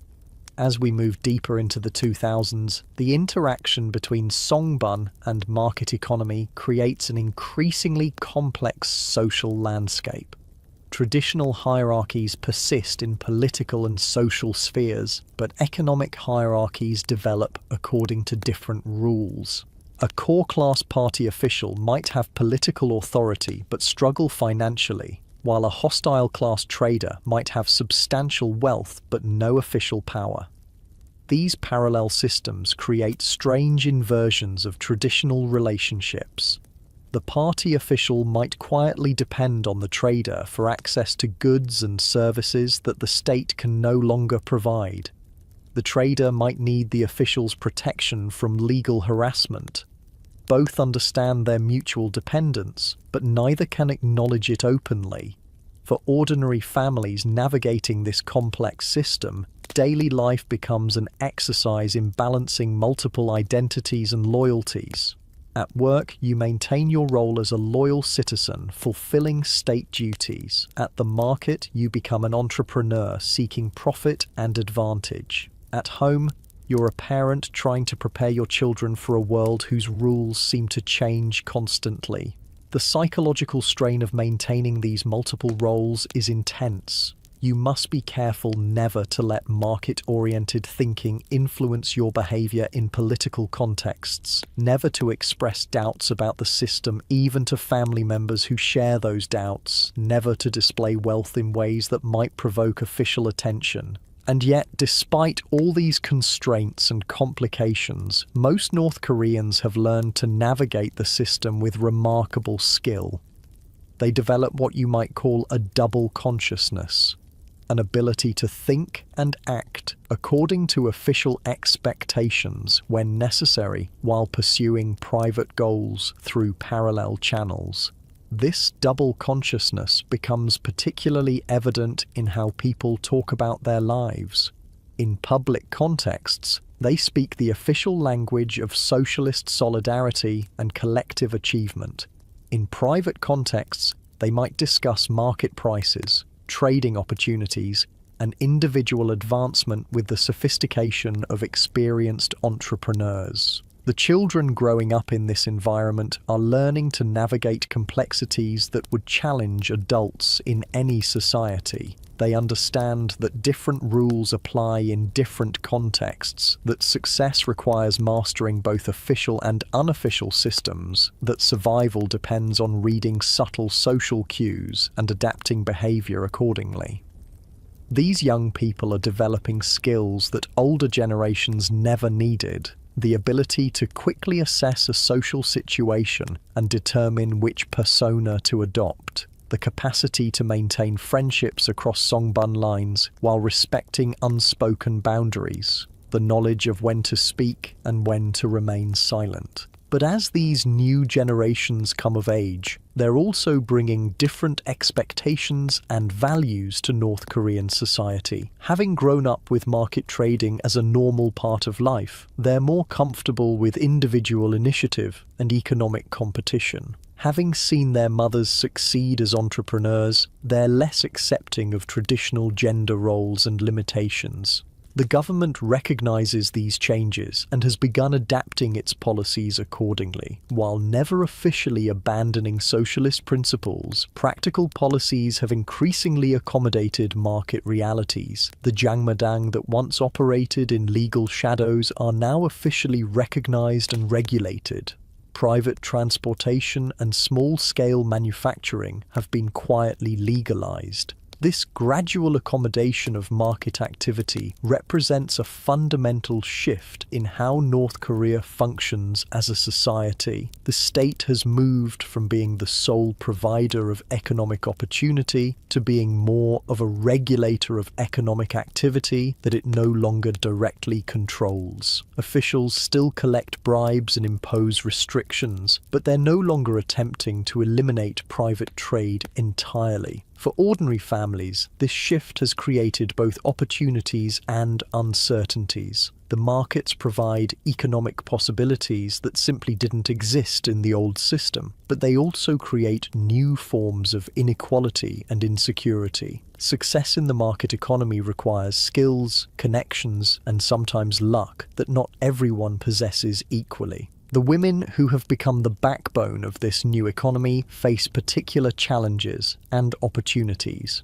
A: As we move deeper into the 2000s, the interaction between Songbun and market economy creates an increasingly complex social landscape. Traditional hierarchies persist in political and social spheres, but economic hierarchies develop according to different rules. A core class party official might have political authority but struggle financially, while a hostile class trader might have substantial wealth but no official power. These parallel systems create strange inversions of traditional relationships. The party official might quietly depend on the trader for access to goods and services that the state can no longer provide. The trader might need the official's protection from legal harassment. Both understand their mutual dependence, but neither can acknowledge it openly. For ordinary families navigating this complex system, daily life becomes an exercise in balancing multiple identities and loyalties. At work, you maintain your role as a loyal citizen, fulfilling state duties. At the market, you become an entrepreneur seeking profit and advantage. At home, you're a parent trying to prepare your children for a world whose rules seem to change constantly. The psychological strain of maintaining these multiple roles is intense. You must be careful never to let market-oriented thinking influence your behavior in political contexts, never to express doubts about the system even to family members who share those doubts, never to display wealth in ways that might provoke official attention. And yet, despite all these constraints and complications, most North Koreans have learned to navigate the system with remarkable skill. They develop what you might call a double consciousness, an ability to think and act according to official expectations when necessary while pursuing private goals through parallel channels. This double consciousness becomes particularly evident in how people talk about their lives. In public contexts, They speak the official language of socialist solidarity and collective achievement. In private contexts, they might discuss market prices, trading opportunities, and individual advancement with the sophistication of experienced entrepreneurs. The children growing up in this environment are learning to navigate complexities that would challenge adults in any society. They understand that different rules apply in different contexts, that success requires mastering both official and unofficial systems, that survival depends on reading subtle social cues and adapting behavior accordingly. These young people are developing skills that older generations never needed. The ability to quickly assess a social situation and determine which persona to adopt. The capacity to maintain friendships across songbun lines while respecting unspoken boundaries. The knowledge of when to speak and when to remain silent. But as these new generations come of age, they're also bringing different expectations and values to North Korean society. Having grown up with market trading as a normal part of life, they're more comfortable with individual initiative and economic competition. Having seen their mothers succeed as entrepreneurs, they're less accepting of traditional gender roles and limitations. The government recognizes these changes and has begun adapting its policies accordingly. While never officially abandoning socialist principles, practical policies have increasingly accommodated market realities. The Jangmadang that once operated in legal shadows are now officially recognized and regulated. Private transportation and small-scale manufacturing have been quietly legalized. This gradual accommodation of market activity represents a fundamental shift in how North Korea functions as a society. The state has moved from being the sole provider of economic opportunity to being more of a regulator of economic activity that it no longer directly controls. Officials still collect bribes and impose restrictions, but they're no longer attempting to eliminate private trade entirely. For ordinary families, this shift has created both opportunities and uncertainties. The markets provide economic possibilities that simply didn't exist in the old system, but they also create new forms of inequality and insecurity. Success in the market economy requires skills, connections, and sometimes luck that not everyone possesses equally. The women who have become the backbone of this new economy face particular challenges and opportunities.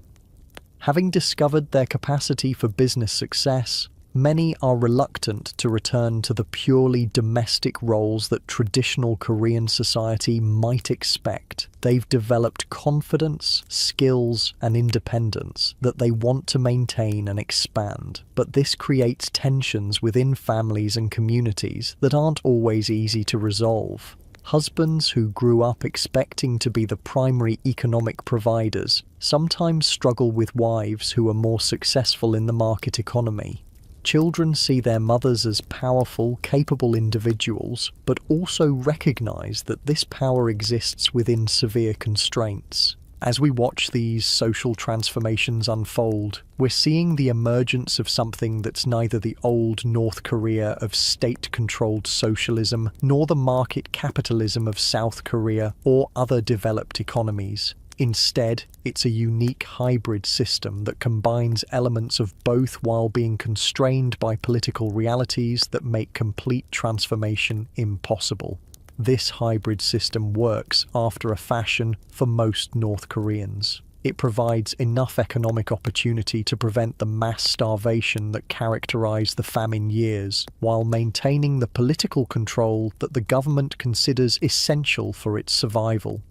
A: Having discovered their capacity for business success, many are reluctant to return to the purely domestic roles that traditional Korean society might expect. They've developed confidence, skills, and independence that they want to maintain and expand. But this creates tensions within families and communities that aren't always easy to resolve. Husbands who grew up expecting to be the primary economic providers sometimes struggle with wives who are more successful in the market economy. Children see their mothers as powerful, capable individuals, but also recognize that this power exists within severe constraints. As we watch these social transformations unfold, we're seeing the emergence of something that's neither the old North Korea of state-controlled socialism nor the market capitalism of South Korea or other developed economies. Instead, it's a unique hybrid system that combines elements of both while being constrained by political realities that make complete transformation impossible. This hybrid system works after a fashion for most North Koreans. It provides enough economic opportunity to prevent the mass starvation that characterized the famine years, while maintaining the political control that the government considers essential for its survival.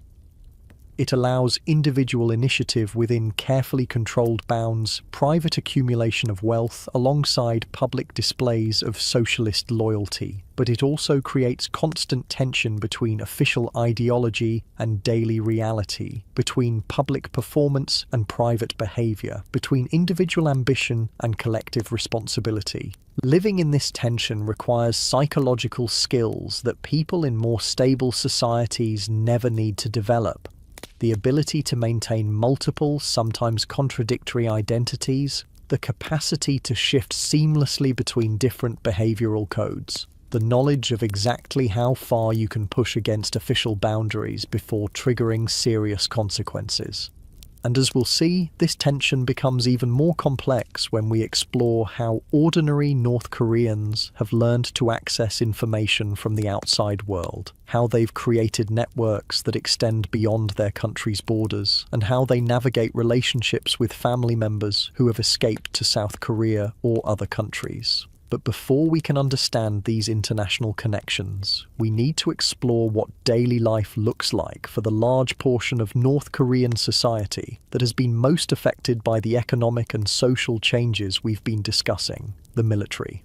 A: It allows individual initiative within carefully controlled bounds, private accumulation of wealth alongside public displays of socialist loyalty. But it also creates constant tension between official ideology and daily reality, between public performance and private behavior, between individual ambition and collective responsibility. Living in this tension requires psychological skills that people in more stable societies never need to develop. The ability to maintain multiple, sometimes contradictory identities, The capacity to shift seamlessly between different behavioral codes. The knowledge of exactly how far you can push against official boundaries before triggering serious consequences. And as we'll see, this tension becomes even more complex when we explore how ordinary North Koreans have learned to access information from the outside world, how they've created networks that extend beyond their country's borders, and how they navigate relationships with family members who have escaped to South Korea or other countries. But before we can understand these international connections, we need to explore what daily life looks like for the large portion of North Korean society that has been most affected by the economic and social changes we've been discussing, the military.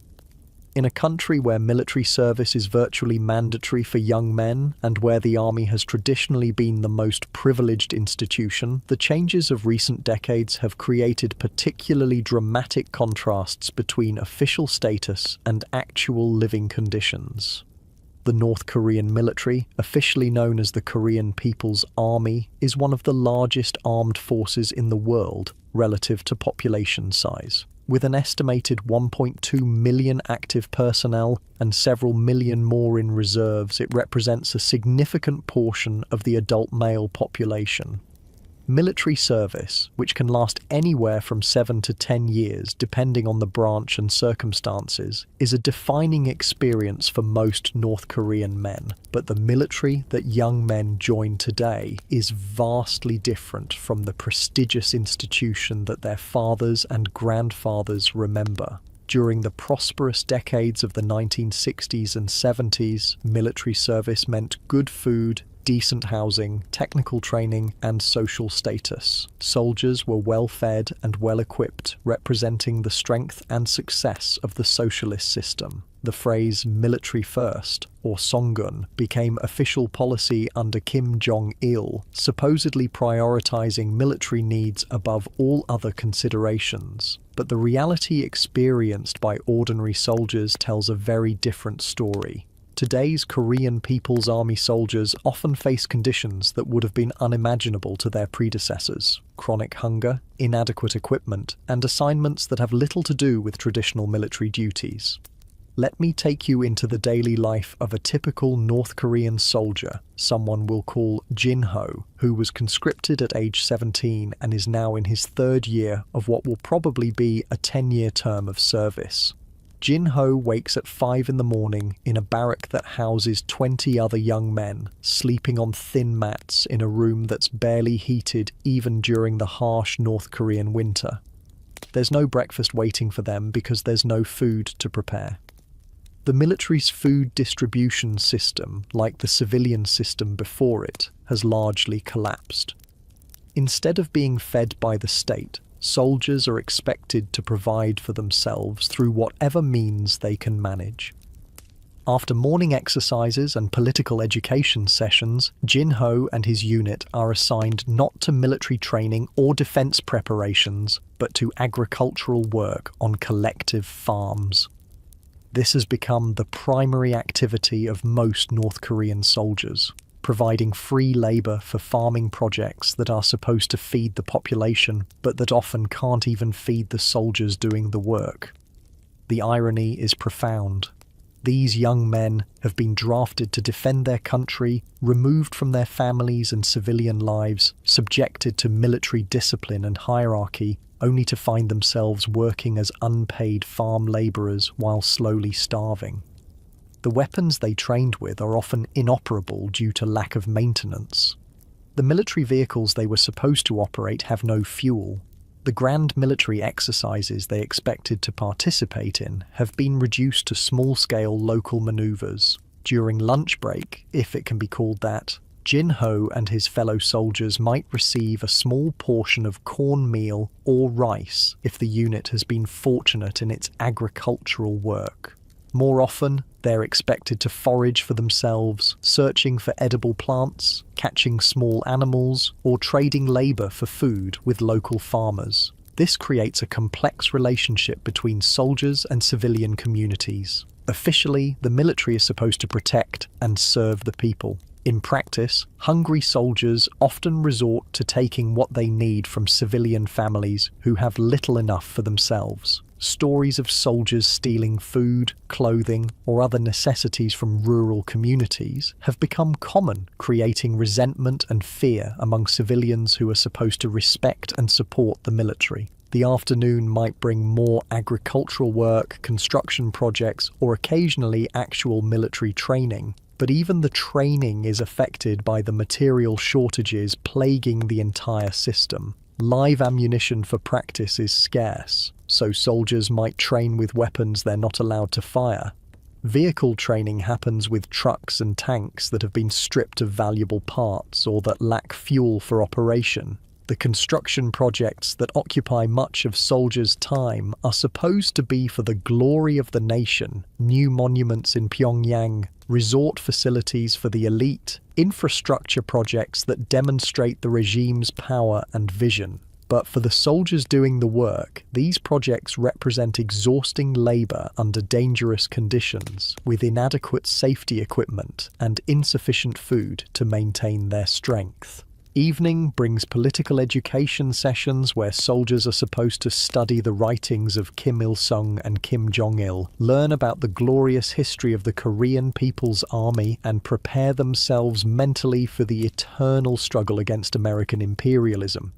A: In a country where military service is virtually mandatory for young men and where the army has traditionally been the most privileged institution, the changes of recent decades have created particularly dramatic contrasts between official status and actual living conditions. The North Korean military, officially known as the Korean People's Army, is one of the largest armed forces in the world relative to population size. With an estimated 1.2 million active personnel and several million more in reserves, it represents a significant portion of the adult male population. Military service, which can last anywhere from 7 to 10 years depending on the branch and circumstances, is a defining experience for most North Korean men. But the military that young men join today is vastly different from the prestigious institution that their fathers and grandfathers remember. During the prosperous decades of the 1960s and 70s, military service meant good food, decent housing, technical training, and social status. Soldiers were well fed and well equipped, representing the strength and success of the socialist system. The phrase military first, or Songun, became official policy under Kim Jong-il, supposedly prioritizing military needs above all other considerations. But the reality experienced by ordinary soldiers tells a very different story. Today's Korean People's Army soldiers often face conditions that would have been unimaginable to their predecessors: chronic hunger, inadequate equipment, and assignments that have little to do with traditional military duties. Let me take you into the daily life of a typical North Korean soldier, someone we'll call Jin-ho, who was conscripted at age 17 and is now in his third year of what will probably be a 10-year term of service. Jin-ho wakes at 5 in the morning in a barrack that houses 20 other young men, sleeping on thin mats in a room that's barely heated even during the harsh North Korean winter. There's no breakfast waiting for them because there's no food to prepare. The military's food distribution system, like the civilian system before it, has largely collapsed. Instead of being fed by the state, soldiers are expected to provide for themselves through whatever means they can manage. After morning exercises and political education sessions, Jin-ho and his unit are assigned not to military training or defense preparations, but to agricultural work on collective farms. This has become the primary activity of most North Korean soldiers, providing free labour for farming projects that are supposed to feed the population, but that often can't even feed the soldiers doing the work. The irony is profound. These young men have been drafted to defend their country, removed from their families and civilian lives, subjected to military discipline and hierarchy, only to find themselves working as unpaid farm labourers while slowly starving. The weapons they trained with are often inoperable due to lack of maintenance. The military vehicles they were supposed to operate have no fuel. The grand military exercises they expected to participate in have been reduced to small-scale local manoeuvres. During lunch break, if it can be called that, Jin-ho and his fellow soldiers might receive a small portion of cornmeal or rice if the unit has been fortunate in its agricultural work. More often, they're expected to forage for themselves, searching for edible plants, catching small animals, or trading labour for food with local farmers. This creates a complex relationship between soldiers and civilian communities. Officially, the military is supposed to protect and serve the people. In practice, hungry soldiers often resort to taking what they need from civilian families who have little enough for themselves. Stories of soldiers stealing food, clothing, or other necessities from rural communities have become common, creating resentment and fear among civilians who are supposed to respect and support the military. The afternoon might bring more agricultural work, construction projects, or occasionally actual military training. But even the training is affected by the material shortages plaguing the entire system. Live ammunition for practice is scarce, so soldiers might train with weapons they're not allowed to fire. Vehicle training happens with trucks and tanks that have been stripped of valuable parts or that lack fuel for operation. The construction projects that occupy much of soldiers' time are supposed to be for the glory of the nation: new monuments in Pyongyang, resort facilities for the elite, infrastructure projects that demonstrate the regime's power and vision. But for the soldiers doing the work, these projects represent exhausting labor under dangerous conditions, with inadequate safety equipment and insufficient food to maintain their strength. Evening brings political education sessions where soldiers are supposed to study the writings of Kim Il-sung and Kim Jong-il, learn about the glorious history of the Korean People's Army, and prepare themselves mentally for the eternal struggle against American imperialism.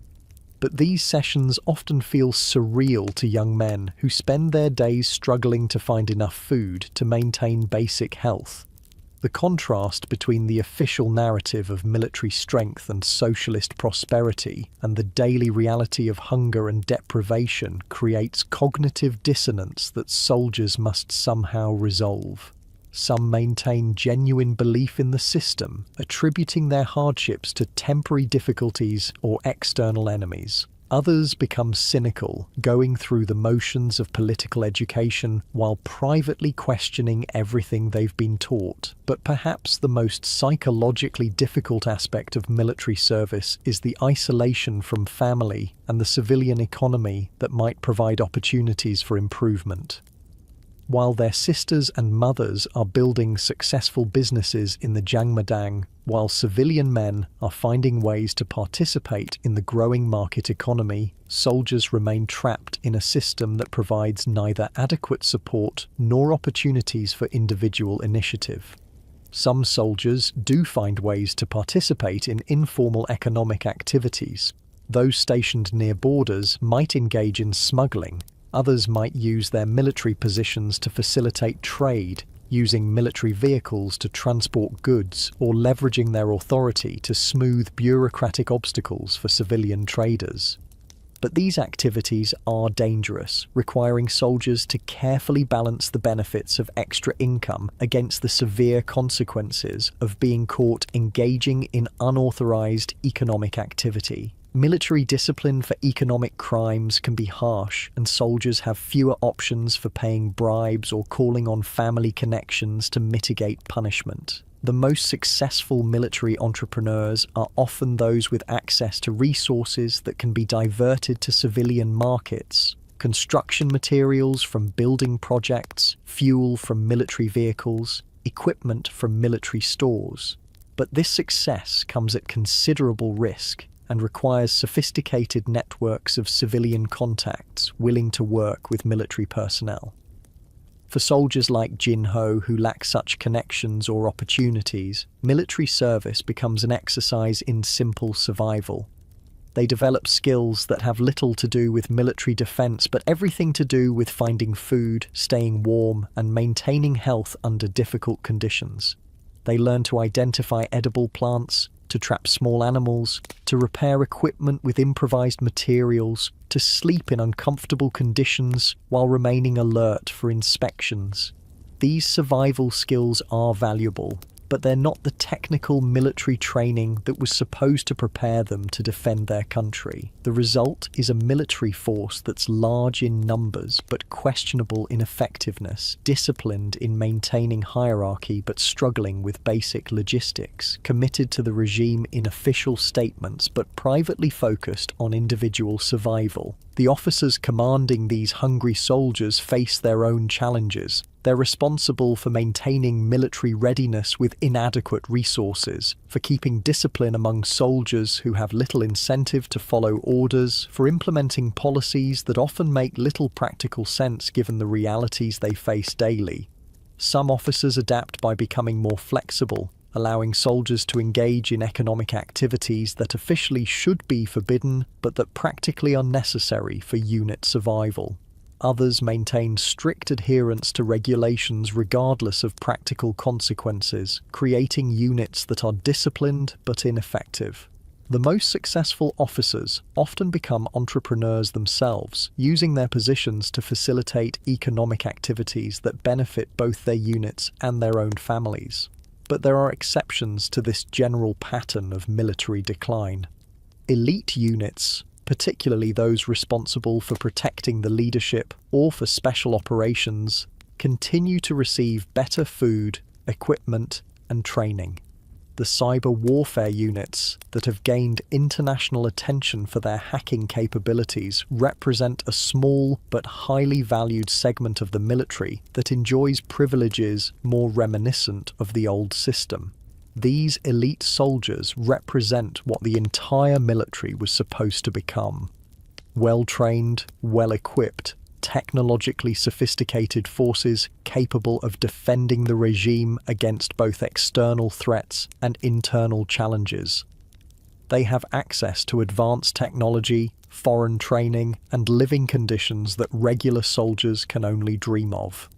A: But these sessions often feel surreal to young men who spend their days struggling to find enough food to maintain basic health. The contrast between the official narrative of military strength and socialist prosperity and the daily reality of hunger and deprivation creates cognitive dissonance that soldiers must somehow resolve. Some maintain genuine belief in the system, attributing their hardships to temporary difficulties or external enemies. Others become cynical, going through the motions of political education while privately questioning everything they've been taught. But perhaps the most psychologically difficult aspect of military service is the isolation from family and the civilian economy that might provide opportunities for improvement. While their sisters and mothers are building successful businesses in the Jangmadang, while civilian men are finding ways to participate in the growing market economy, soldiers remain trapped in a system that provides neither adequate support nor opportunities for individual initiative. Some soldiers do find ways to participate in informal economic activities. Those stationed near borders might engage in smuggling. Others might use their military positions to facilitate trade, using military vehicles to transport goods or leveraging their authority to smooth bureaucratic obstacles for civilian traders. But these activities are dangerous, requiring soldiers to carefully balance the benefits of extra income against the severe consequences of being caught engaging in unauthorized economic activity. Military discipline for economic crimes can be harsh, and soldiers have fewer options for paying bribes or calling on family connections to mitigate punishment. The most successful military entrepreneurs are often those with access to resources that can be diverted to civilian markets. Construction materials from building projects, fuel from military vehicles, equipment from military stores. But this success comes at considerable risk and requires sophisticated networks of civilian contacts willing to work with military personnel. For soldiers like Jin Ho who lack such connections or opportunities, military service becomes an exercise in simple survival. They develop skills that have little to do with military defense, but everything to do with finding food, staying warm, and maintaining health under difficult conditions. They learn to identify edible plants, to trap small animals, to repair equipment with improvised materials, to sleep in uncomfortable conditions while remaining alert for inspections. These survival skills are valuable, but they're not the technical military training that was supposed to prepare them to defend their country. The result is a military force that's large in numbers but questionable in effectiveness, disciplined in maintaining hierarchy but struggling with basic logistics, committed to the regime in official statements but privately focused on individual survival. The officers commanding these hungry soldiers face their own challenges. They're responsible for maintaining military readiness with inadequate resources, for keeping discipline among soldiers who have little incentive to follow orders, for implementing policies that often make little practical sense given the realities they face daily. Some officers adapt by becoming more flexible, allowing soldiers to engage in economic activities that officially should be forbidden but that practically are necessary for unit survival. Others maintain strict adherence to regulations regardless of practical consequences, creating units that are disciplined but ineffective. The most successful officers often become entrepreneurs themselves, using their positions to facilitate economic activities that benefit both their units and their own families. But there are exceptions to this general pattern of military decline. Elite units, particularly those responsible for protecting the leadership or for special operations, continue to receive better food, equipment, and training. The cyber warfare units that have gained international attention for their hacking capabilities represent a small but highly valued segment of the military that enjoys privileges more reminiscent of the old system. These elite soldiers represent what the entire military was supposed to become. Well-trained, well-equipped, technologically sophisticated forces capable of defending the regime against both external threats and internal challenges. They have access to advanced technology, foreign training, and living conditions that regular soldiers can only dream of.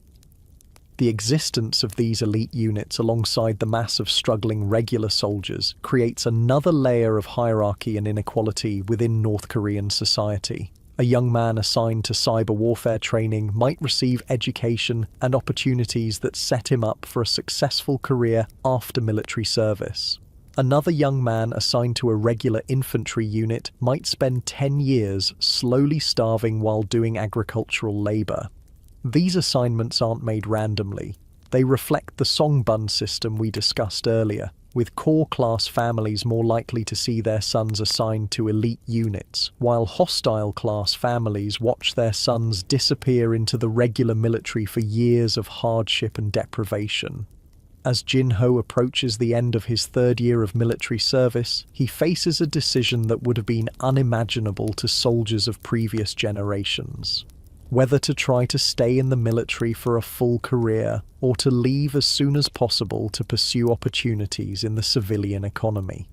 A: The existence of these elite units alongside the mass of struggling regular soldiers creates another layer of hierarchy and inequality within North Korean society. A young man assigned to cyber warfare training might receive education and opportunities that set him up for a successful career after military service. Another young man assigned to a regular infantry unit might spend 10 years slowly starving while doing agricultural labor. These assignments aren't made randomly. They reflect the Songbun system we discussed earlier, with core-class families more likely to see their sons assigned to elite units, while hostile-class families watch their sons disappear into the regular military for years of hardship and deprivation. As Jin-ho approaches the end of his third year of military service, he faces a decision that would have been unimaginable to soldiers of previous generations. Whether to try to stay in the military for a full career or to leave as soon as possible to pursue opportunities in the civilian economy.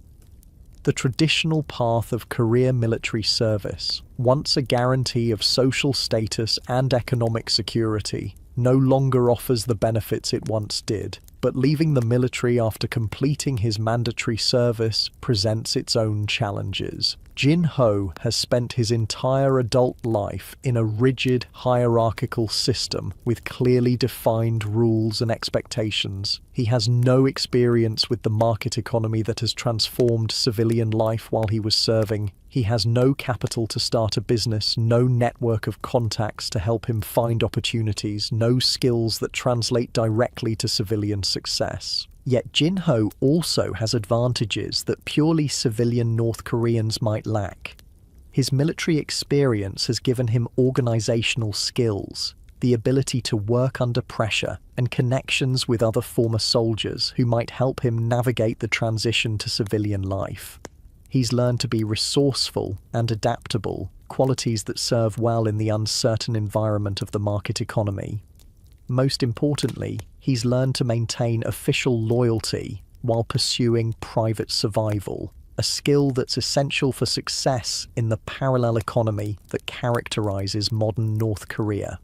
A: The traditional path of career military service, once a guarantee of social status and economic security, no longer offers the benefits it once did, but leaving the military after completing his mandatory service presents its own challenges. Jin-ho has spent his entire adult life in a rigid, hierarchical system with clearly defined rules and expectations. He has no experience with the market economy that has transformed civilian life while he was serving. He has no capital to start a business, no network of contacts to help him find opportunities, no skills that translate directly to civilian success. Yet Jin-ho also has advantages that purely civilian North Koreans might lack. His military experience has given him organizational skills, the ability to work under pressure, and connections with other former soldiers who might help him navigate the transition to civilian life. He's learned to be resourceful and adaptable, qualities that serve well in the uncertain environment of the market economy. Most importantly, he's learned to maintain official loyalty while pursuing private survival, a skill that's essential for success in the parallel economy that characterizes modern North Korea.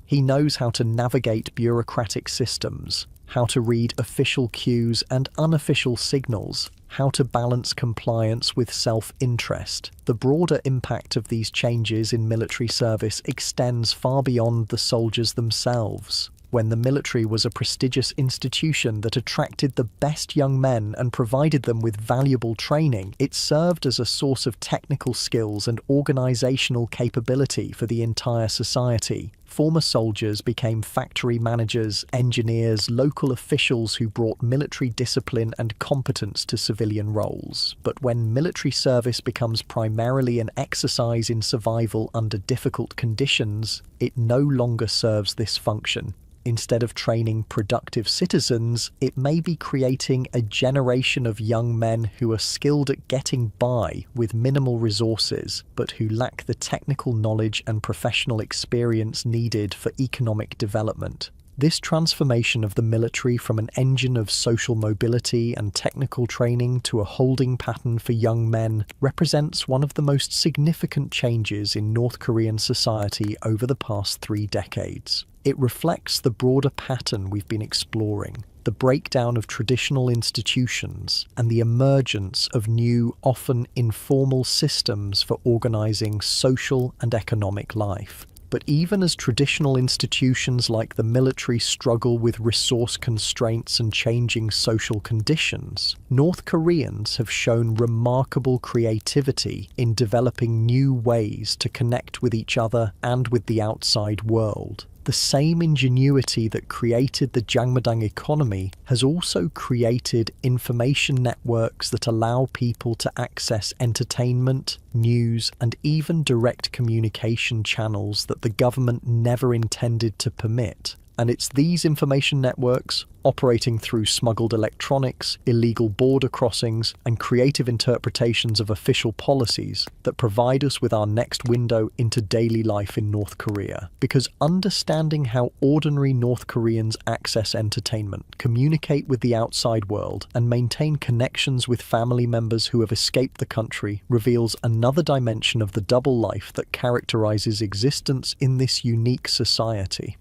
A: He knows how to navigate bureaucratic systems, how to read official cues and unofficial signals, how to balance compliance with self-interest. The broader impact of these changes in military service extends far beyond the soldiers themselves. When the military was a prestigious institution that attracted the best young men and provided them with valuable training, it served as a source of technical skills and organizational capability for the entire society. Former soldiers became factory managers, engineers, local officials who brought military discipline and competence to civilian roles. But when military service becomes primarily an exercise in survival under difficult conditions, it no longer serves this function. Instead of training productive citizens, it may be creating a generation of young men who are skilled at getting by with minimal resources, but who lack the technical knowledge and professional experience needed for economic development. This transformation of the military from an engine of social mobility and technical training to a holding pattern for young men represents one of the most significant changes in North Korean society over the past 3 decades. It reflects the broader pattern we've been exploring, the breakdown of traditional institutions and the emergence of new, often informal systems for organizing social and economic life. But even as traditional institutions like the military struggle with resource constraints and changing social conditions, North Koreans have shown remarkable creativity in developing new ways to connect with each other and with the outside world. The same ingenuity that created the Jangmadang economy has also created information networks that allow people to access entertainment, news, and even direct communication channels that the government never intended to permit. And it's these information networks, operating through smuggled electronics, illegal border crossings, and creative interpretations of official policies, that provide us with our next window into daily life in North Korea. Because understanding how ordinary North Koreans access entertainment, communicate with the outside world, and maintain connections with family members who have escaped the country reveals another dimension of the double life that characterizes existence in this unique society.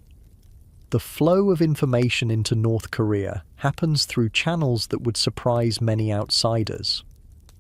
A: The flow of information into North Korea happens through channels that would surprise many outsiders.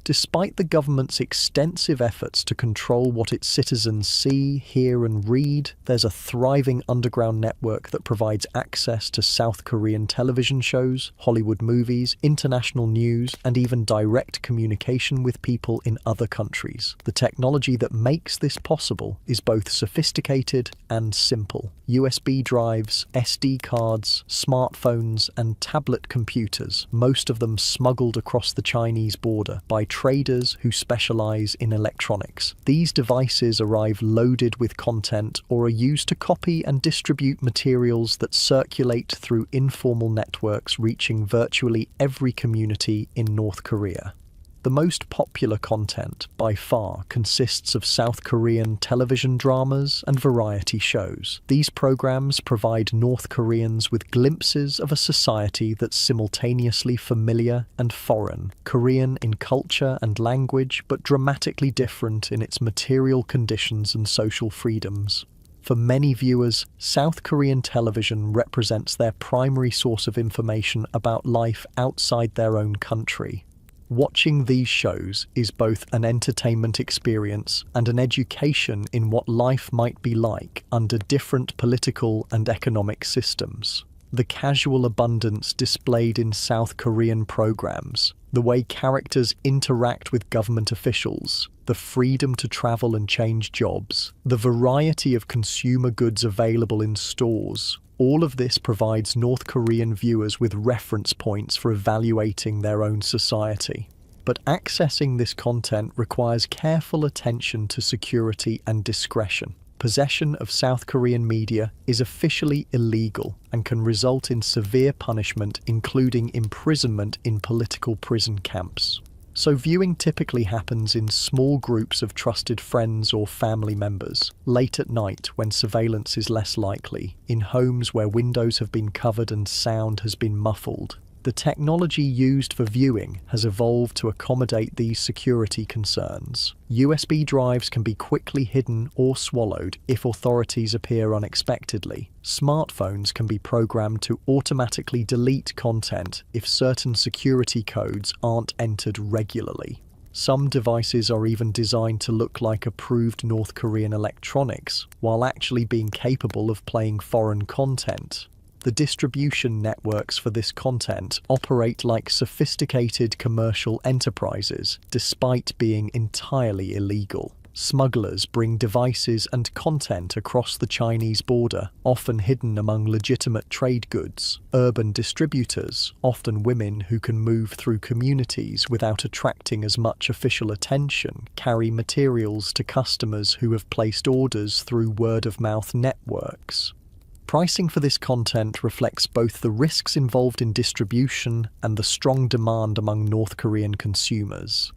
A: Despite the government's extensive efforts to control what its citizens see, hear, and read, there's a thriving underground network that provides access to South Korean television shows, Hollywood movies, international news, and even direct communication with people in other countries. The technology that makes this possible is both sophisticated and simple. USB drives, SD cards, smartphones, and tablet computers, most of them smuggled across the Chinese border by traders who specialize in electronics. These devices arrive loaded with content or are used to copy and distribute materials that circulate through informal networks reaching virtually every community in North Korea. The most popular content, by far, consists of South Korean television dramas and variety shows. These programs provide North Koreans with glimpses of a society that's simultaneously familiar and foreign, Korean in culture and language, but dramatically different in its material conditions and social freedoms. For many viewers, South Korean television represents their primary source of information about life outside their own country. Watching these shows is both an entertainment experience and an education in what life might be like under different political and economic systems. The casual abundance displayed in South Korean programs, the way characters interact with government officials, the freedom to travel and change jobs, the variety of consumer goods available in stores, all of this provides North Korean viewers with reference points for evaluating their own society. But accessing this content requires careful attention to security and discretion. Possession of South Korean media is officially illegal and can result in severe punishment, including imprisonment in political prison camps. So viewing typically happens in small groups of trusted friends or family members, late at night when surveillance is less likely, in homes where windows have been covered and sound has been muffled. The technology used for viewing has evolved to accommodate these security concerns. USB drives can be quickly hidden or swallowed if authorities appear unexpectedly. Smartphones can be programmed to automatically delete content if certain security codes aren't entered regularly. Some devices are even designed to look like approved North Korean electronics, while actually being capable of playing foreign content. The distribution networks for this content operate like sophisticated commercial enterprises, despite being entirely illegal. Smugglers bring devices and content across the Chinese border, often hidden among legitimate trade goods. Urban distributors, often women who can move through communities without attracting as much official attention, carry materials to customers who have placed orders through word-of-mouth networks. Pricing for this content reflects both the risks involved in distribution and the strong demand among North Korean consumers.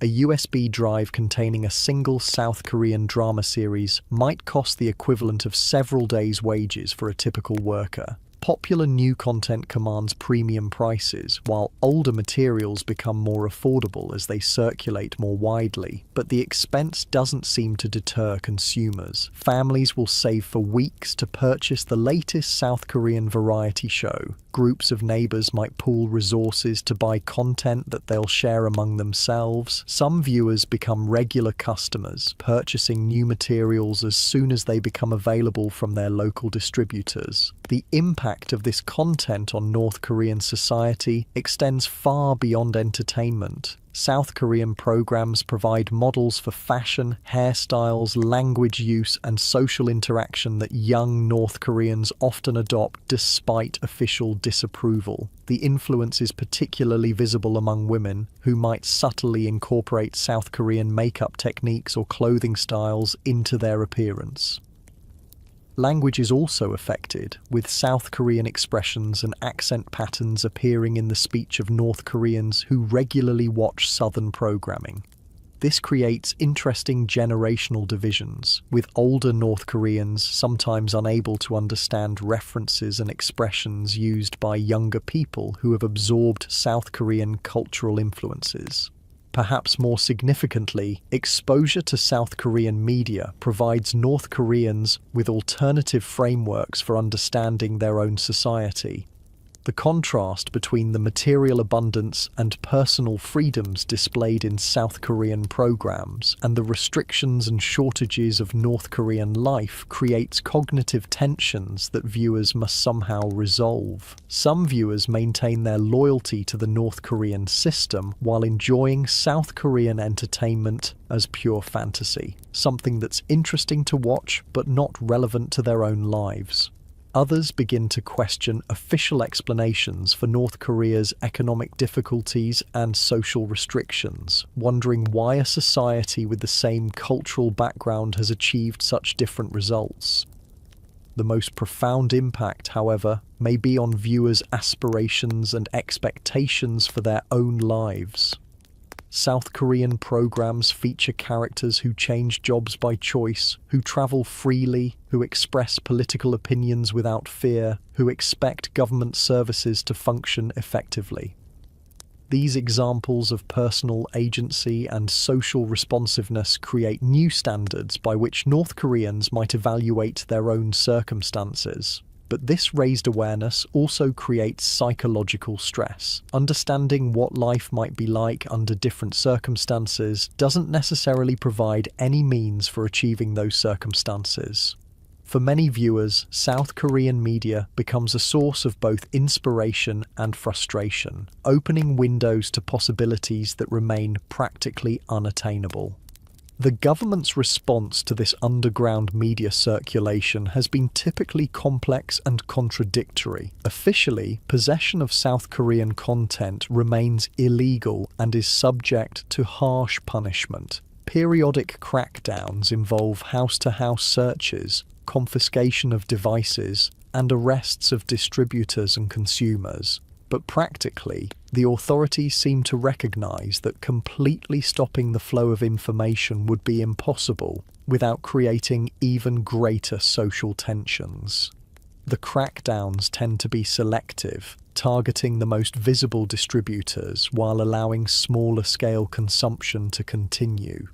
A: A USB drive containing a single South Korean drama series might cost the equivalent of several days' wages for a typical worker. Popular new content commands premium prices, while older materials become more affordable as they circulate more widely, but the expense doesn't seem to deter consumers. Families will save for weeks to purchase the latest South Korean variety show. Groups of neighbors might pool resources to buy content that they'll share among themselves. Some viewers become regular customers, purchasing new materials as soon as they become available from their local distributors. The impact of this content on North Korean society extends far beyond entertainment. South Korean programs provide models for fashion, hairstyles, language use, and social interaction that young North Koreans often adopt despite official disapproval. The influence is particularly visible among women, who might subtly incorporate South Korean makeup techniques or clothing styles into their appearance. Language is also affected, with South Korean expressions and accent patterns appearing in the speech of North Koreans who regularly watch Southern programming. This creates interesting generational divisions, with older North Koreans sometimes unable to understand references and expressions used by younger people who have absorbed South Korean cultural influences. Perhaps more significantly, exposure to South Korean media provides North Koreans with alternative frameworks for understanding their own society. The contrast between the material abundance and personal freedoms displayed in South Korean programs and the restrictions and shortages of North Korean life creates cognitive tensions that viewers must somehow resolve. Some viewers maintain their loyalty to the North Korean system while enjoying South Korean entertainment as pure fantasy, something that's interesting to watch but not relevant to their own lives. Others begin to question official explanations for North Korea's economic difficulties and social restrictions, wondering why a society with the same cultural background has achieved such different results. The most profound impact, however, may be on viewers' aspirations and expectations for their own lives. South Korean programs feature characters who change jobs by choice, who travel freely, who express political opinions without fear, who expect government services to function effectively. These examples of personal agency and social responsiveness create new standards by which North Koreans might evaluate their own circumstances. But this raised awareness also creates psychological stress. Understanding what life might be like under different circumstances doesn't necessarily provide any means for achieving those circumstances. For many viewers, South Korean media becomes a source of both inspiration and frustration, opening windows to possibilities that remain practically unattainable. The government's response to this underground media circulation has been typically complex and contradictory. Officially, possession of South Korean content remains illegal and is subject to harsh punishment. Periodic crackdowns involve house-to-house searches, confiscation of devices, and arrests of distributors and consumers. But practically, the authorities seem to recognize that completely stopping the flow of information would be impossible without creating even greater social tensions. The crackdowns tend to be selective, targeting the most visible distributors while allowing smaller-scale consumption to continue.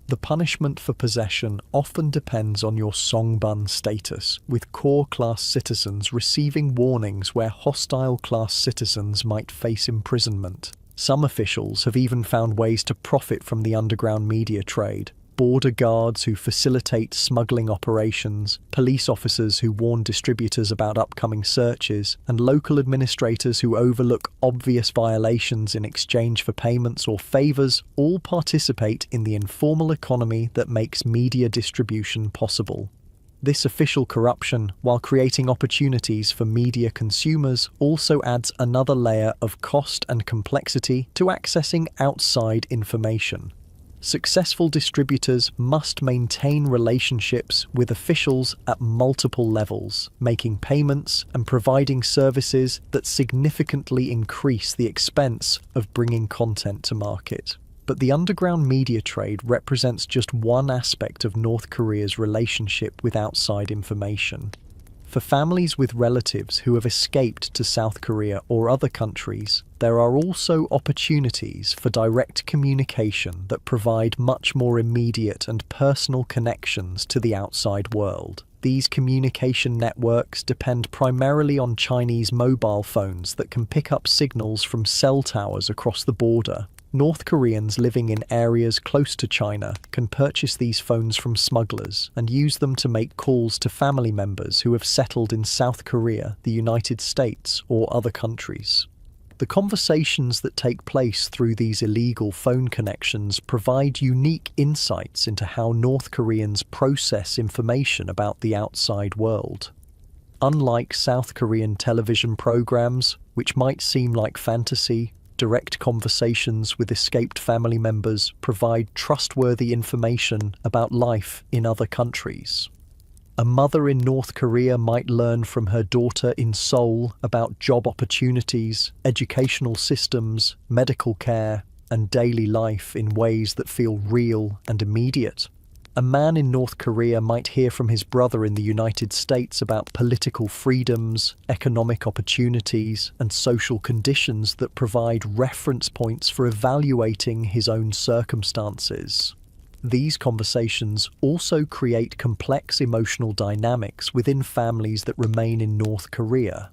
A: The punishment for possession often depends on your songbun status, with core class citizens receiving warnings where hostile class citizens might face imprisonment. Some officials have even found ways to profit from the underground media trade. Border guards who facilitate smuggling operations, police officers who warn distributors about upcoming searches, and local administrators who overlook obvious violations in exchange for payments or favours all participate in the informal economy that makes media distribution possible. This official corruption, while creating opportunities for media consumers, also adds another layer of cost and complexity to accessing outside information. Successful distributors must maintain relationships with officials at multiple levels, making payments and providing services that significantly increase the expense of bringing content to market. But the underground media trade represents just one aspect of North Korea's relationship with outside information. For families with relatives who have escaped to South Korea or other countries, there are also opportunities for direct communication that provide much more immediate and personal connections to the outside world. These communication networks depend primarily on Chinese mobile phones that can pick up signals from cell towers across the border. North Koreans living in areas close to China can purchase these phones from smugglers and use them to make calls to family members who have settled in South Korea, the United States, or other countries. The conversations that take place through these illegal phone connections provide unique insights into how North Koreans process information about the outside world. Unlike South Korean television programs, which might seem like fantasy, direct conversations with escaped family members provide trustworthy information about life in other countries. A mother in North Korea might learn from her daughter in Seoul about job opportunities, educational systems, medical care, and daily life in ways that feel real and immediate. A man in North Korea might hear from his brother in the United States about political freedoms, economic opportunities, and social conditions that provide reference points for evaluating his own circumstances. These conversations also create complex emotional dynamics within families that remain in North Korea.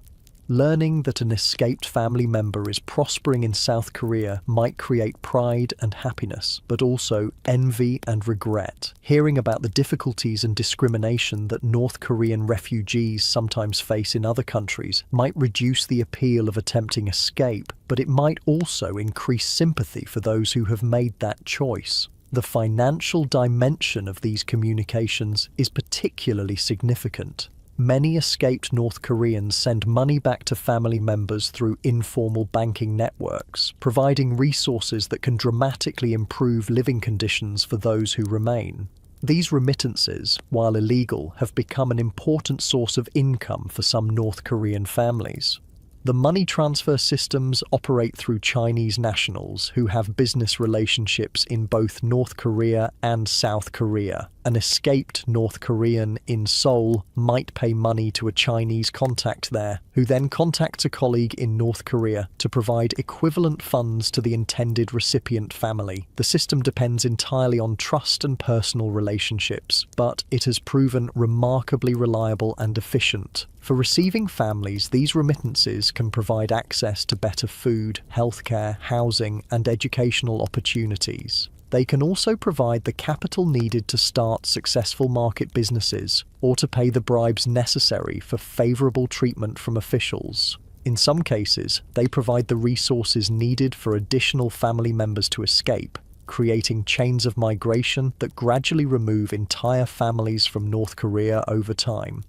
A: Learning that an escaped family member is prospering in South Korea might create pride and happiness, but also envy and regret. Hearing about the difficulties and discrimination that North Korean refugees sometimes face in other countries might reduce the appeal of attempting escape, but it might also increase sympathy for those who have made that choice. The financial dimension of these communications is particularly significant. Many escaped North Koreans send money back to family members through informal banking networks, providing resources that can dramatically improve living conditions for those who remain. These remittances, while illegal, have become an important source of income for some North Korean families. The money transfer systems operate through Chinese nationals who have business relationships in both North Korea and South Korea. An escaped North Korean in Seoul might pay money to a Chinese contact there, who then contacts a colleague in North Korea to provide equivalent funds to the intended recipient family. The system depends entirely on trust and personal relationships, but it has proven remarkably reliable and efficient. For receiving families, these remittances can provide access to better food, healthcare, housing, and educational opportunities. They can also provide the capital needed to start successful market businesses or to pay the bribes necessary for favorable treatment from officials. In some cases, they provide the resources needed for additional family members to escape, creating chains of migration that gradually remove entire families from North Korea over time.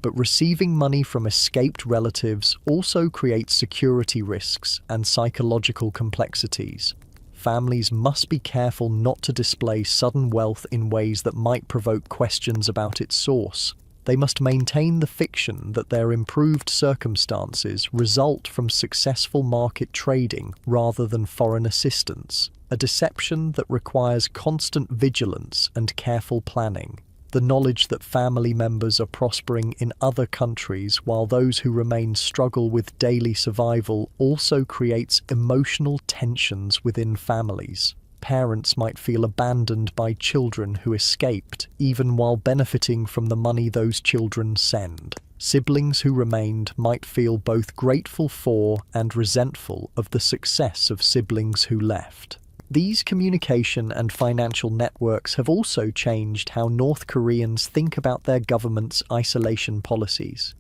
A: But receiving money from escaped relatives also creates security risks and psychological complexities. Families must be careful not to display sudden wealth in ways that might provoke questions about its source. They must maintain the fiction that their improved circumstances result from successful market trading rather than foreign assistance, a deception that requires constant vigilance and careful planning. The knowledge that family members are prospering in other countries while those who remain struggle with daily survival also creates emotional tensions within families. Parents might feel abandoned by children who escaped, even while benefiting from the money those children send. Siblings who remained might feel both grateful for and resentful of the success of siblings who left. These communication and financial networks have also changed how North Koreans think about their government's isolation policies.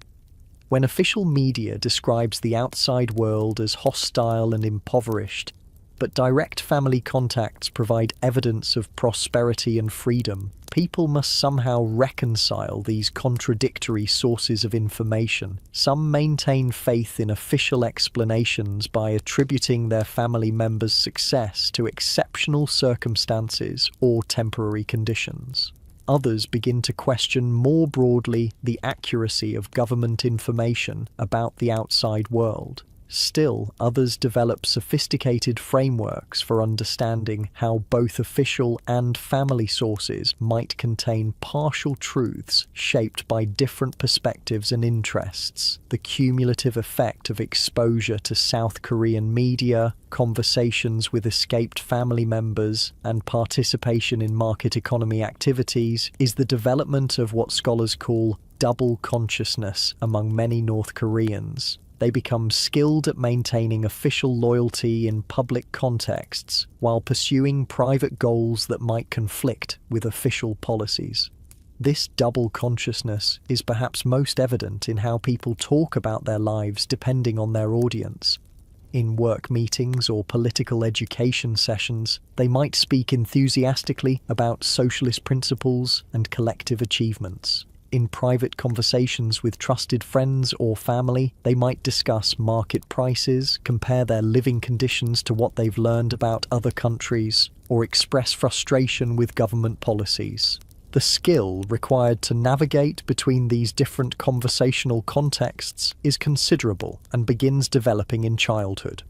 A: When official media describes the outside world as hostile and impoverished, But direct family contacts provide evidence of prosperity and freedom. People must somehow reconcile these contradictory sources of information. Some maintain faith in official explanations by attributing their family members' success to exceptional circumstances or temporary conditions. Others begin to question more broadly the accuracy of government information about the outside world. Still, others develop sophisticated frameworks for understanding how both official and family sources might contain partial truths shaped by different perspectives and interests. The cumulative effect of exposure to South Korean media, conversations with escaped family members, and participation in market economy activities is the development of what scholars call double consciousness among many North Koreans. They become skilled at maintaining official loyalty in public contexts while pursuing private goals that might conflict with official policies. This double consciousness is perhaps most evident in how people talk about their lives depending on their audience. In work meetings or political education sessions, they might speak enthusiastically about socialist principles and collective achievements. In private conversations with trusted friends or family, they might discuss market prices, compare their living conditions to what they've learned about other countries, or express frustration with government policies. The skill required to navigate between these different conversational contexts is considerable and begins developing in childhood.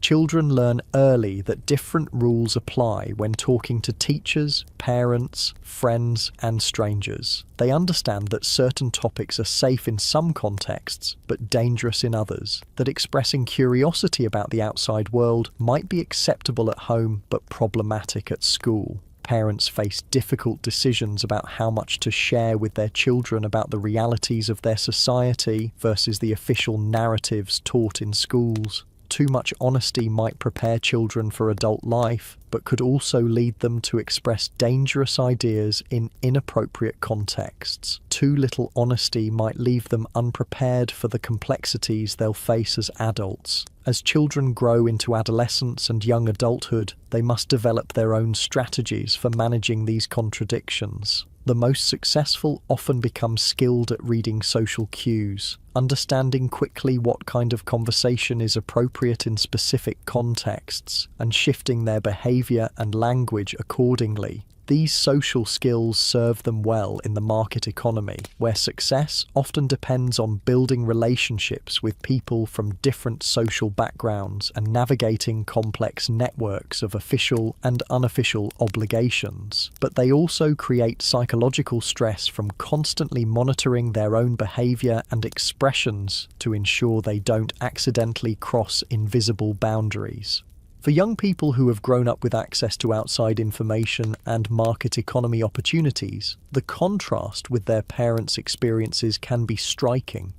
A: Children learn early that different rules apply when talking to teachers, parents, friends, and strangers. They understand that certain topics are safe in some contexts, but dangerous in others, that expressing curiosity about the outside world might be acceptable at home but problematic at school. Parents face difficult decisions about how much to share with their children about the realities of their society versus the official narratives taught in schools. Too much honesty might prepare children for adult life, but could also lead them to express dangerous ideas in inappropriate contexts. Too little honesty might leave them unprepared for the complexities they'll face as adults. As children grow into adolescence and young adulthood, they must develop their own strategies for managing these contradictions. The most successful often become skilled at reading social cues, understanding quickly what kind of conversation is appropriate in specific contexts, and shifting their behavior and language accordingly. These social skills serve them well in the market economy, where success often depends on building relationships with people from different social backgrounds and navigating complex networks of official and unofficial obligations. But they also create psychological stress from constantly monitoring their own behavior and expressions to ensure they don't accidentally cross invisible boundaries. For young people who have grown up with access to outside information and market economy opportunities, the contrast with their parents' experiences can be striking.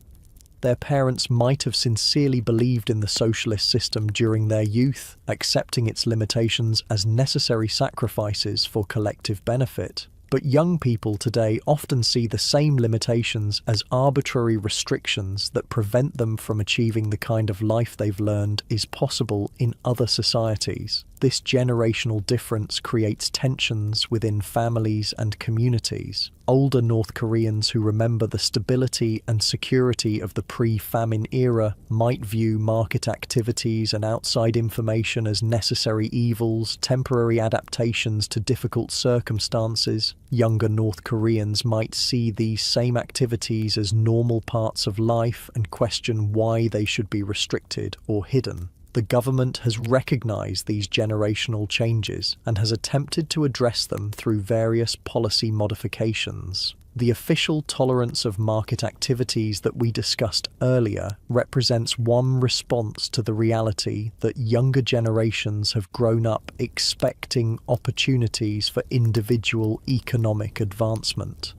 A: Their parents might have sincerely believed in the socialist system during their youth, accepting its limitations as necessary sacrifices for collective benefit. But young people today often see the same limitations as arbitrary restrictions that prevent them from achieving the kind of life they've learned is possible in other societies. This generational difference creates tensions within families and communities. Older North Koreans who remember the stability and security of the pre-famine era might view market activities and outside information as necessary evils, temporary adaptations to difficult circumstances. Younger North Koreans might see these same activities as normal parts of life and question why they should be restricted or hidden. The government has recognized these generational changes and has attempted to address them through various policy modifications. The official tolerance of market activities that we discussed earlier represents one response to the reality that younger generations have grown up expecting opportunities for individual economic advancement.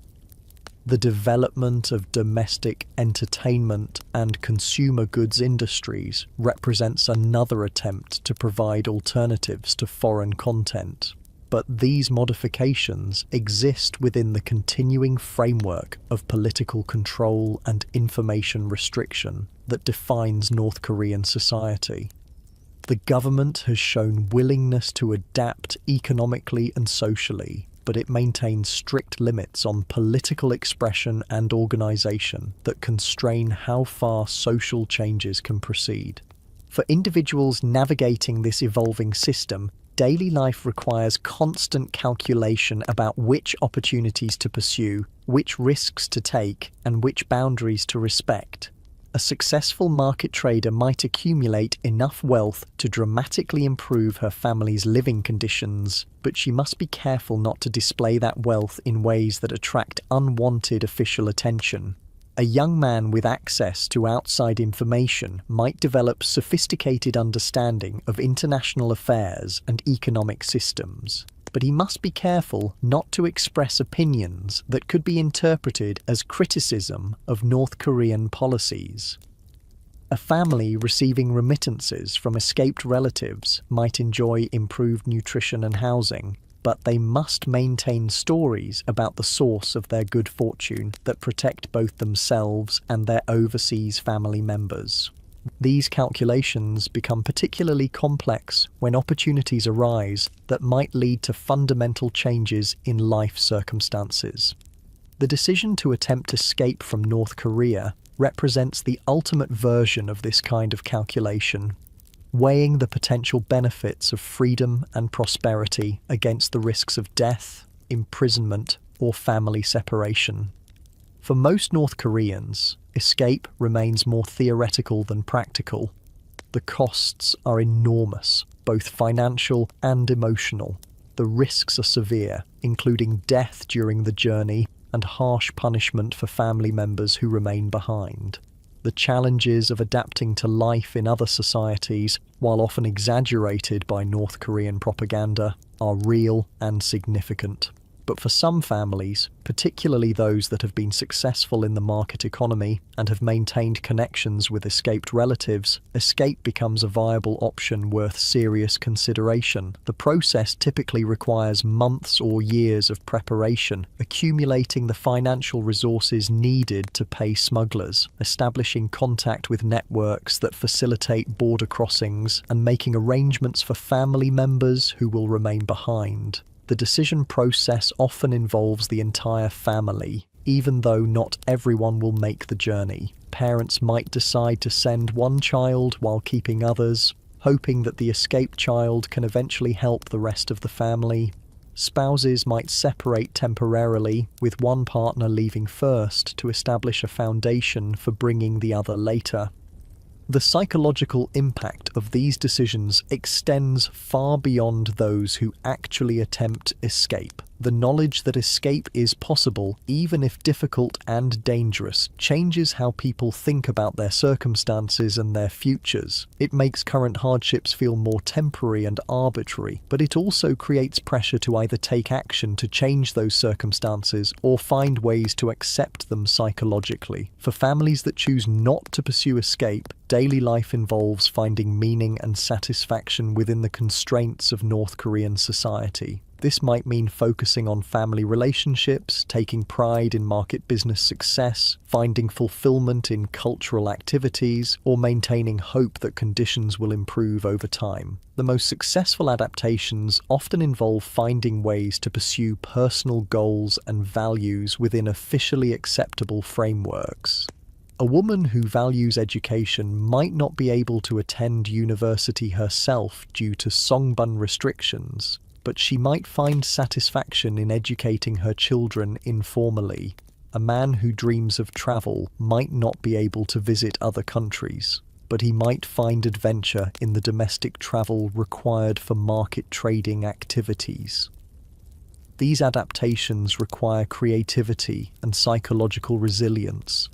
A: The development of domestic entertainment and consumer goods industries represents another attempt to provide alternatives to foreign content. But these modifications exist within the continuing framework of political control and information restriction that defines North Korean society. The government has shown willingness to adapt economically and socially, but it maintains strict limits on political expression and organisation that constrain how far social changes can proceed. For individuals navigating this evolving system, daily life requires constant calculation about which opportunities to pursue, which risks to take, and which boundaries to respect. A successful market trader might accumulate enough wealth to dramatically improve her family's living conditions, but she must be careful not to display that wealth in ways that attract unwanted official attention. A young man with access to outside information might develop sophisticated understanding of international affairs and economic systems, but he must be careful not to express opinions that could be interpreted as criticism of North Korean policies. A family receiving remittances from escaped relatives might enjoy improved nutrition and housing, but they must maintain stories about the source of their good fortune that protect both themselves and their overseas family members. These calculations become particularly complex when opportunities arise that might lead to fundamental changes in life circumstances. The decision to attempt escape from North Korea represents the ultimate version of this kind of calculation, weighing the potential benefits of freedom and prosperity against the risks of death, imprisonment, or family separation. For most North Koreans, escape remains more theoretical than practical. The costs are enormous, both financial and emotional. The risks are severe, including death during the journey and harsh punishment for family members who remain behind. The challenges of adapting to life in other societies, while often exaggerated by North Korean propaganda, are real and significant. But for some families, particularly those that have been successful in the market economy and have maintained connections with escaped relatives, escape becomes a viable option worth serious consideration. The process typically requires months or years of preparation, accumulating the financial resources needed to pay smugglers, establishing contact with networks that facilitate border crossings, and making arrangements for family members who will remain behind. The decision process often involves the entire family, even though not everyone will make the journey. Parents might decide to send one child while keeping others, hoping that the escaped child can eventually help the rest of the family. Spouses might separate temporarily, with one partner leaving first to establish a foundation for bringing the other later. The psychological impact of these decisions extends far beyond those who actually attempt escape. The knowledge that escape is possible, even if difficult and dangerous, changes how people think about their circumstances and their futures. It makes current hardships feel more temporary and arbitrary, but it also creates pressure to either take action to change those circumstances or find ways to accept them psychologically. For families that choose not to pursue escape, daily life involves finding meaning and satisfaction within the constraints of North Korean society. This might mean focusing on family relationships, taking pride in market business success, finding fulfillment in cultural activities, or maintaining hope that conditions will improve over time. The most successful adaptations often involve finding ways to pursue personal goals and values within officially acceptable frameworks. A woman who values education might not be able to attend university herself due to songbun restrictions, but she might find satisfaction in educating her children informally. A man who dreams of travel might not be able to visit other countries, but he might find adventure in the domestic travel required for market trading activities. These adaptations require creativity and psychological resilience,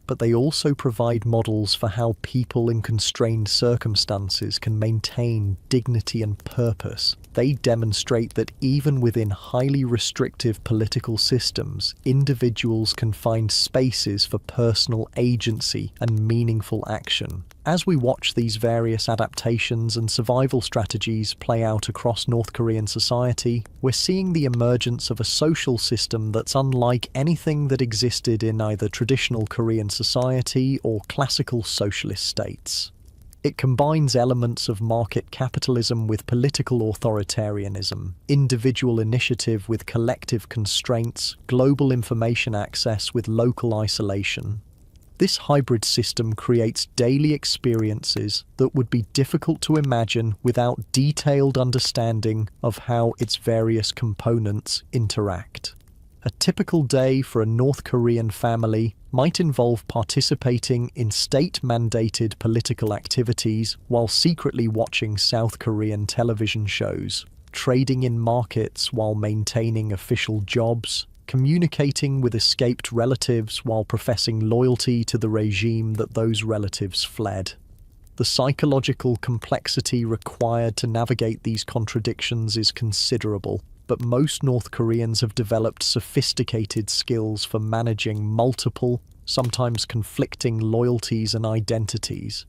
A: but they also provide models for how people in constrained circumstances can maintain dignity and purpose. They demonstrate that even within highly restrictive political systems, individuals can find spaces for personal agency and meaningful action. As we watch these various adaptations and survival strategies play out across North Korean society, we're seeing the emergence of a social system that's unlike anything that existed in either traditional Korean society or classical socialist states. It combines elements of market capitalism with political authoritarianism, individual initiative with collective constraints, global information access with local isolation. This hybrid system creates daily experiences that would be difficult to imagine without detailed understanding of how its various components interact. A typical day for a North Korean family might involve participating in state-mandated political activities while secretly watching South Korean television shows, trading in markets while maintaining official jobs, communicating with escaped relatives while professing loyalty to the regime that those relatives fled. The psychological complexity required to navigate these contradictions is considerable, but most North Koreans have developed sophisticated skills for managing multiple, sometimes conflicting loyalties and identities.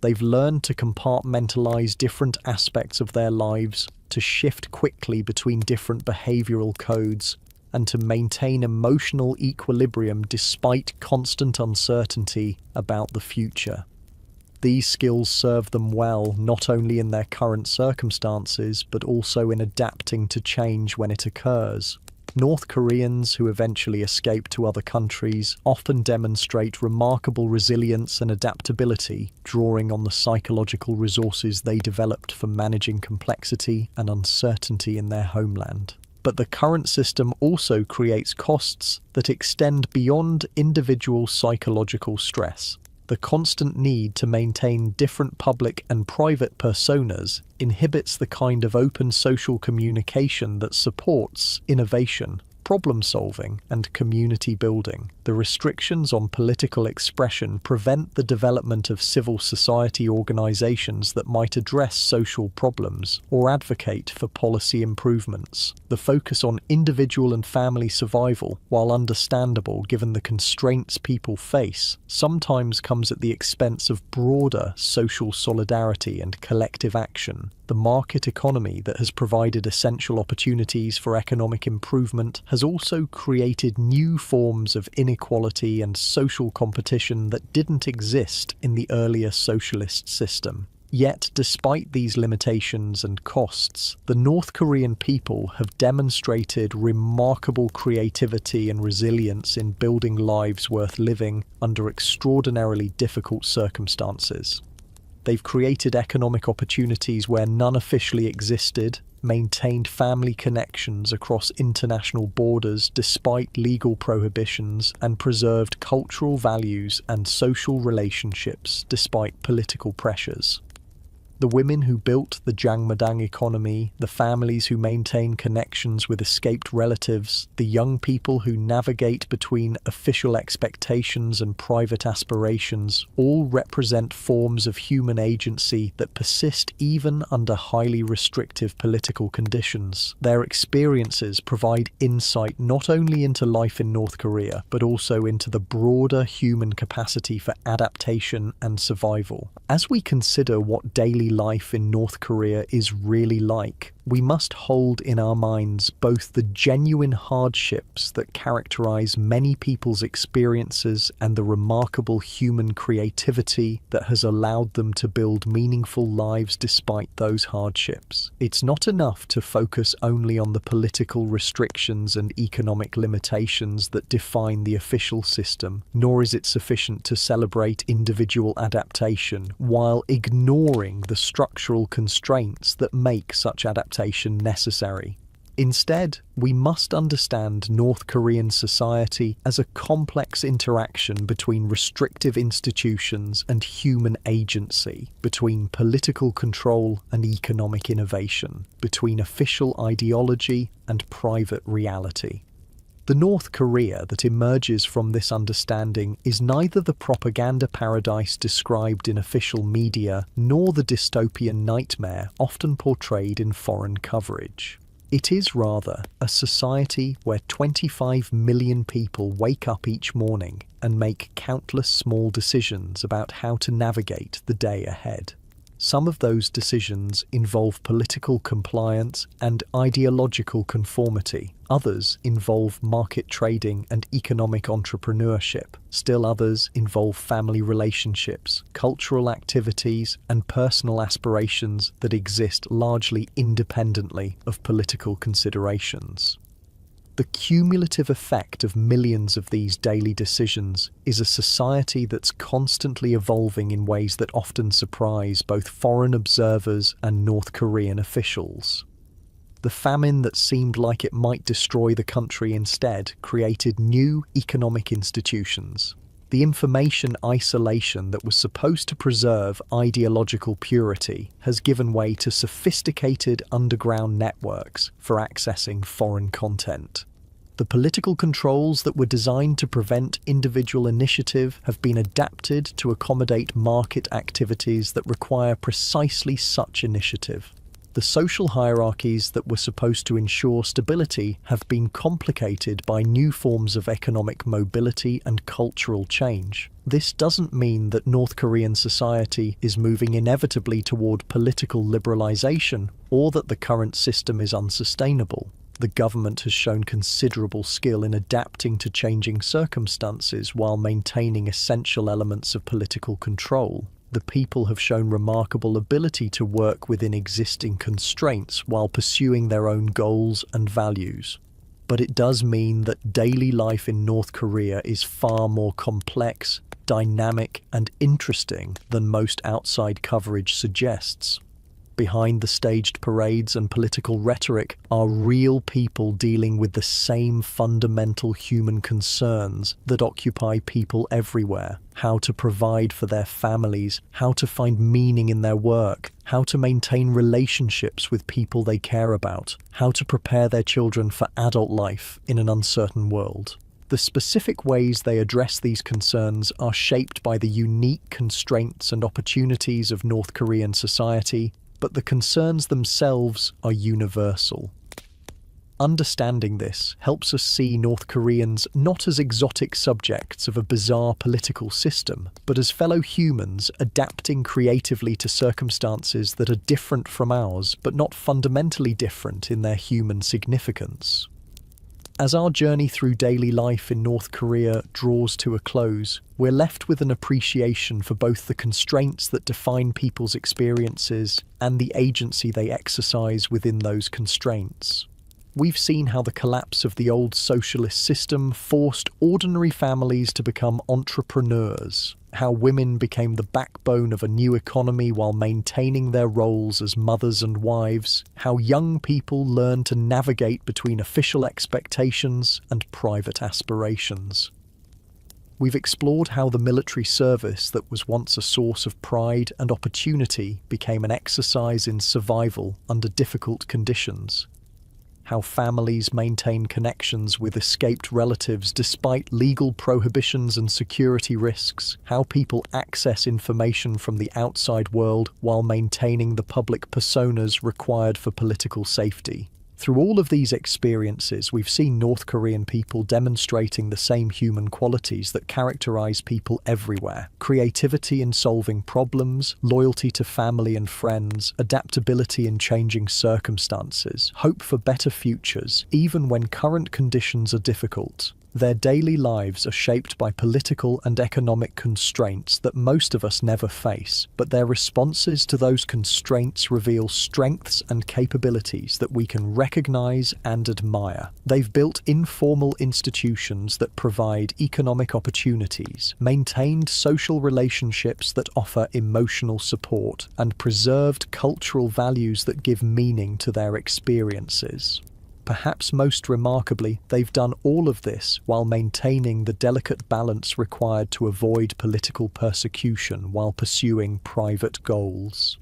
A: They've learned to compartmentalize different aspects of their lives, to shift quickly between different behavioral codes, and to maintain emotional equilibrium despite constant uncertainty about the future. These skills serve them well not only in their current circumstances, but also in adapting to change when it occurs. North Koreans who eventually escape to other countries often demonstrate remarkable resilience and adaptability, drawing on the psychological resources they developed for managing complexity and uncertainty in their homeland. But the current system also creates costs that extend beyond individual psychological stress. The constant need to maintain different public and private personas inhibits the kind of open social communication that supports innovation, problem-solving, and community building. The restrictions on political expression prevent the development of civil society organizations that might address social problems or advocate for policy improvements. The focus on individual and family survival, while understandable given the constraints people face, sometimes comes at the expense of broader social solidarity and collective action. The market economy that has provided essential opportunities for economic improvement has also created new forms of inequality and social competition that didn't exist in the earlier socialist system. Yet, despite these limitations and costs, the North Korean people have demonstrated remarkable creativity and resilience in building lives worth living under extraordinarily difficult circumstances. They've created economic opportunities where none officially existed, maintained family connections across international borders despite legal prohibitions, and preserved cultural values and social relationships despite political pressures. The women who built the Jangmadang economy, the families who maintain connections with escaped relatives, the young people who navigate between official expectations and private aspirations, all represent forms of human agency that persist even under highly restrictive political conditions. Their experiences provide insight not only into life in North Korea, but also into the broader human capacity for adaptation and survival. As we consider what daily life in North Korea is really like, we must hold in our minds both the genuine hardships that characterize many people's experiences and the remarkable human creativity that has allowed them to build meaningful lives despite those hardships. It's not enough to focus only on the political restrictions and economic limitations that define the official system, nor is it sufficient to celebrate individual adaptation while ignoring the structural constraints that make such adaptation necessary. Instead, we must understand North Korean society as a complex interaction between restrictive institutions and human agency, between political control and economic innovation, between official ideology and private reality. The North Korea that emerges from this understanding is neither the propaganda paradise described in official media nor the dystopian nightmare often portrayed in foreign coverage. It is rather a society where 25 million people wake up each morning and make countless small decisions about how to navigate the day ahead. Some of those decisions involve political compliance and ideological conformity. Others involve market trading and economic entrepreneurship. Still others involve family relationships, cultural activities, and personal aspirations that exist largely independently of political considerations. The cumulative effect of millions of these daily decisions is a society that's constantly evolving in ways that often surprise both foreign observers and North Korean officials. The famine that seemed like it might destroy the country instead created new economic institutions. The information isolation that was supposed to preserve ideological purity has given way to sophisticated underground networks for accessing foreign content. The political controls that were designed to prevent individual initiative have been adapted to accommodate market activities that require precisely such initiative. The social hierarchies that were supposed to ensure stability have been complicated by new forms of economic mobility and cultural change. This doesn't mean that North Korean society is moving inevitably toward political liberalization or that the current system is unsustainable. The government has shown considerable skill in adapting to changing circumstances while maintaining essential elements of political control. The people have shown remarkable ability to work within existing constraints while pursuing their own goals and values. But it does mean that daily life in North Korea is far more complex, dynamic, and interesting than most outside coverage suggests. Behind the staged parades and political rhetoric are real people dealing with the same fundamental human concerns that occupy people everywhere: how to provide for their families, how to find meaning in their work, how to maintain relationships with people they care about, how to prepare their children for adult life in an uncertain world. The specific ways they address these concerns are shaped by the unique constraints and opportunities of North Korean society, but the concerns themselves are universal. Understanding this helps us see North Koreans not as exotic subjects of a bizarre political system, but as fellow humans adapting creatively to circumstances that are different from ours, but not fundamentally different in their human significance. As our journey through daily life in North Korea draws to a close, we're left with an appreciation for both the constraints that define people's experiences and the agency they exercise within those constraints. We've seen how the collapse of the old socialist system forced ordinary families to become entrepreneurs, how women became the backbone of a new economy while maintaining their roles as mothers and wives, how young people learn to navigate between official expectations and private aspirations. We've explored how the military service that was once a source of pride and opportunity became an exercise in survival under difficult conditions. How families maintain connections with escaped relatives despite legal prohibitions and security risks, how people access information from the outside world while maintaining the public personas required for political safety. Through all of these experiences, we've seen North Korean people demonstrating the same human qualities that characterize people everywhere: creativity in solving problems, loyalty to family and friends, adaptability in changing circumstances, hope for better futures, even when current conditions are difficult. Their daily lives are shaped by political and economic constraints that most of us never face, but their responses to those constraints reveal strengths and capabilities that we can recognize and admire. They've built informal institutions that provide economic opportunities, maintained social relationships that offer emotional support, and preserved cultural values that give meaning to their experiences. Perhaps most remarkably, they've done all of this while maintaining the delicate balance required to avoid political persecution while pursuing private goals.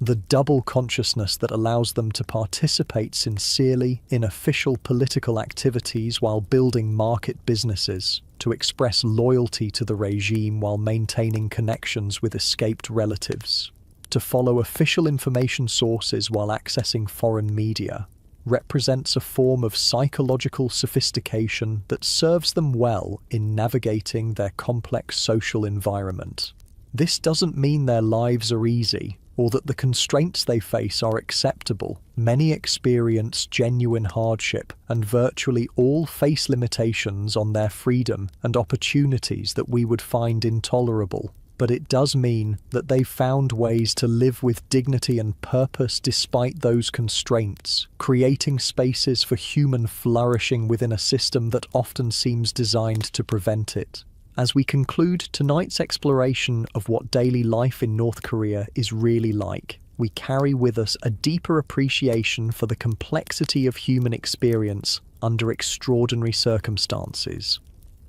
A: The double consciousness that allows them to participate sincerely in official political activities while building market businesses, to express loyalty to the regime while maintaining connections with escaped relatives, to follow official information sources while accessing foreign media, represents a form of psychological sophistication that serves them well in navigating their complex social environment. This doesn't mean their lives are easy. or that the constraints they face are acceptable. Many experience genuine hardship, and virtually all face limitations on their freedom and opportunities that we would find intolerable. But it does mean that they've found ways to live with dignity and purpose despite those constraints, creating spaces for human flourishing within a system that often seems designed to prevent it. As we conclude tonight's exploration of what daily life in North Korea is really like, we carry with us a deeper appreciation for the complexity of human experience under extraordinary circumstances.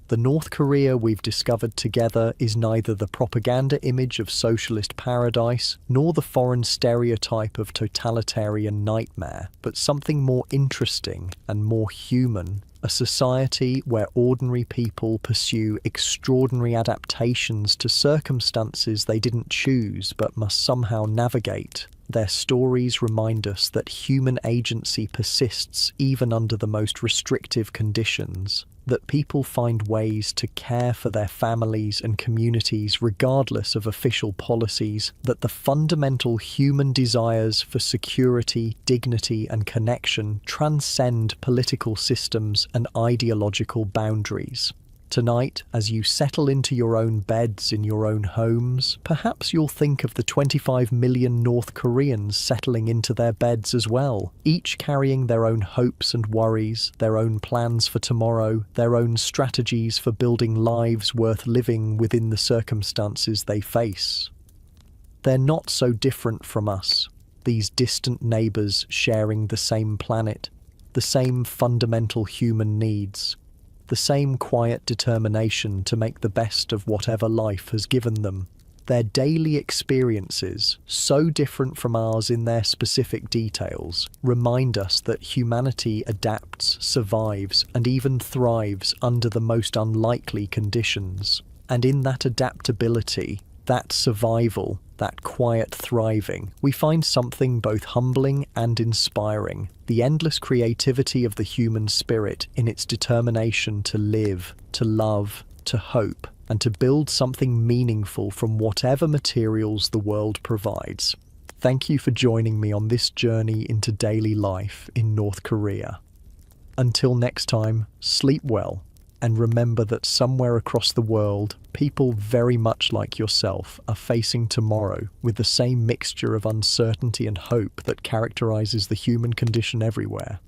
A: The North Korea we've discovered together is neither the propaganda image of socialist paradise nor the foreign stereotype of totalitarian nightmare, but something more interesting and more human. A society where ordinary people pursue extraordinary adaptations to circumstances they didn't choose but must somehow navigate. Their stories remind us that human agency persists even under the most restrictive conditions, that people find ways to care for their families and communities regardless of official policies, that the fundamental human desires for security, dignity, and connection transcend political systems and ideological boundaries. Tonight, as you settle into your own beds in your own homes, perhaps you'll think of the 25 million North Koreans settling into their beds as well, each carrying their own hopes and worries, their own plans for tomorrow, their own strategies for building lives worth living within the circumstances they face. They're not so different from us, these distant neighbours sharing the same planet, the same fundamental human needs, the same quiet determination to make the best of whatever life has given them. Their daily experiences, so different from ours in their specific details, remind us that humanity adapts, survives, and even thrives under the most unlikely conditions. And in that adaptability, that survival, that quiet thriving, we find something both humbling and inspiring. The endless creativity of the human spirit in its determination to live, to love, to hope, and to build something meaningful from whatever materials the world provides. Thank you for joining me on this journey into daily life in North Korea. Until next time, sleep well. And remember that somewhere across the world, people very much like yourself are facing tomorrow with the same mixture of uncertainty and hope that characterizes the human condition everywhere.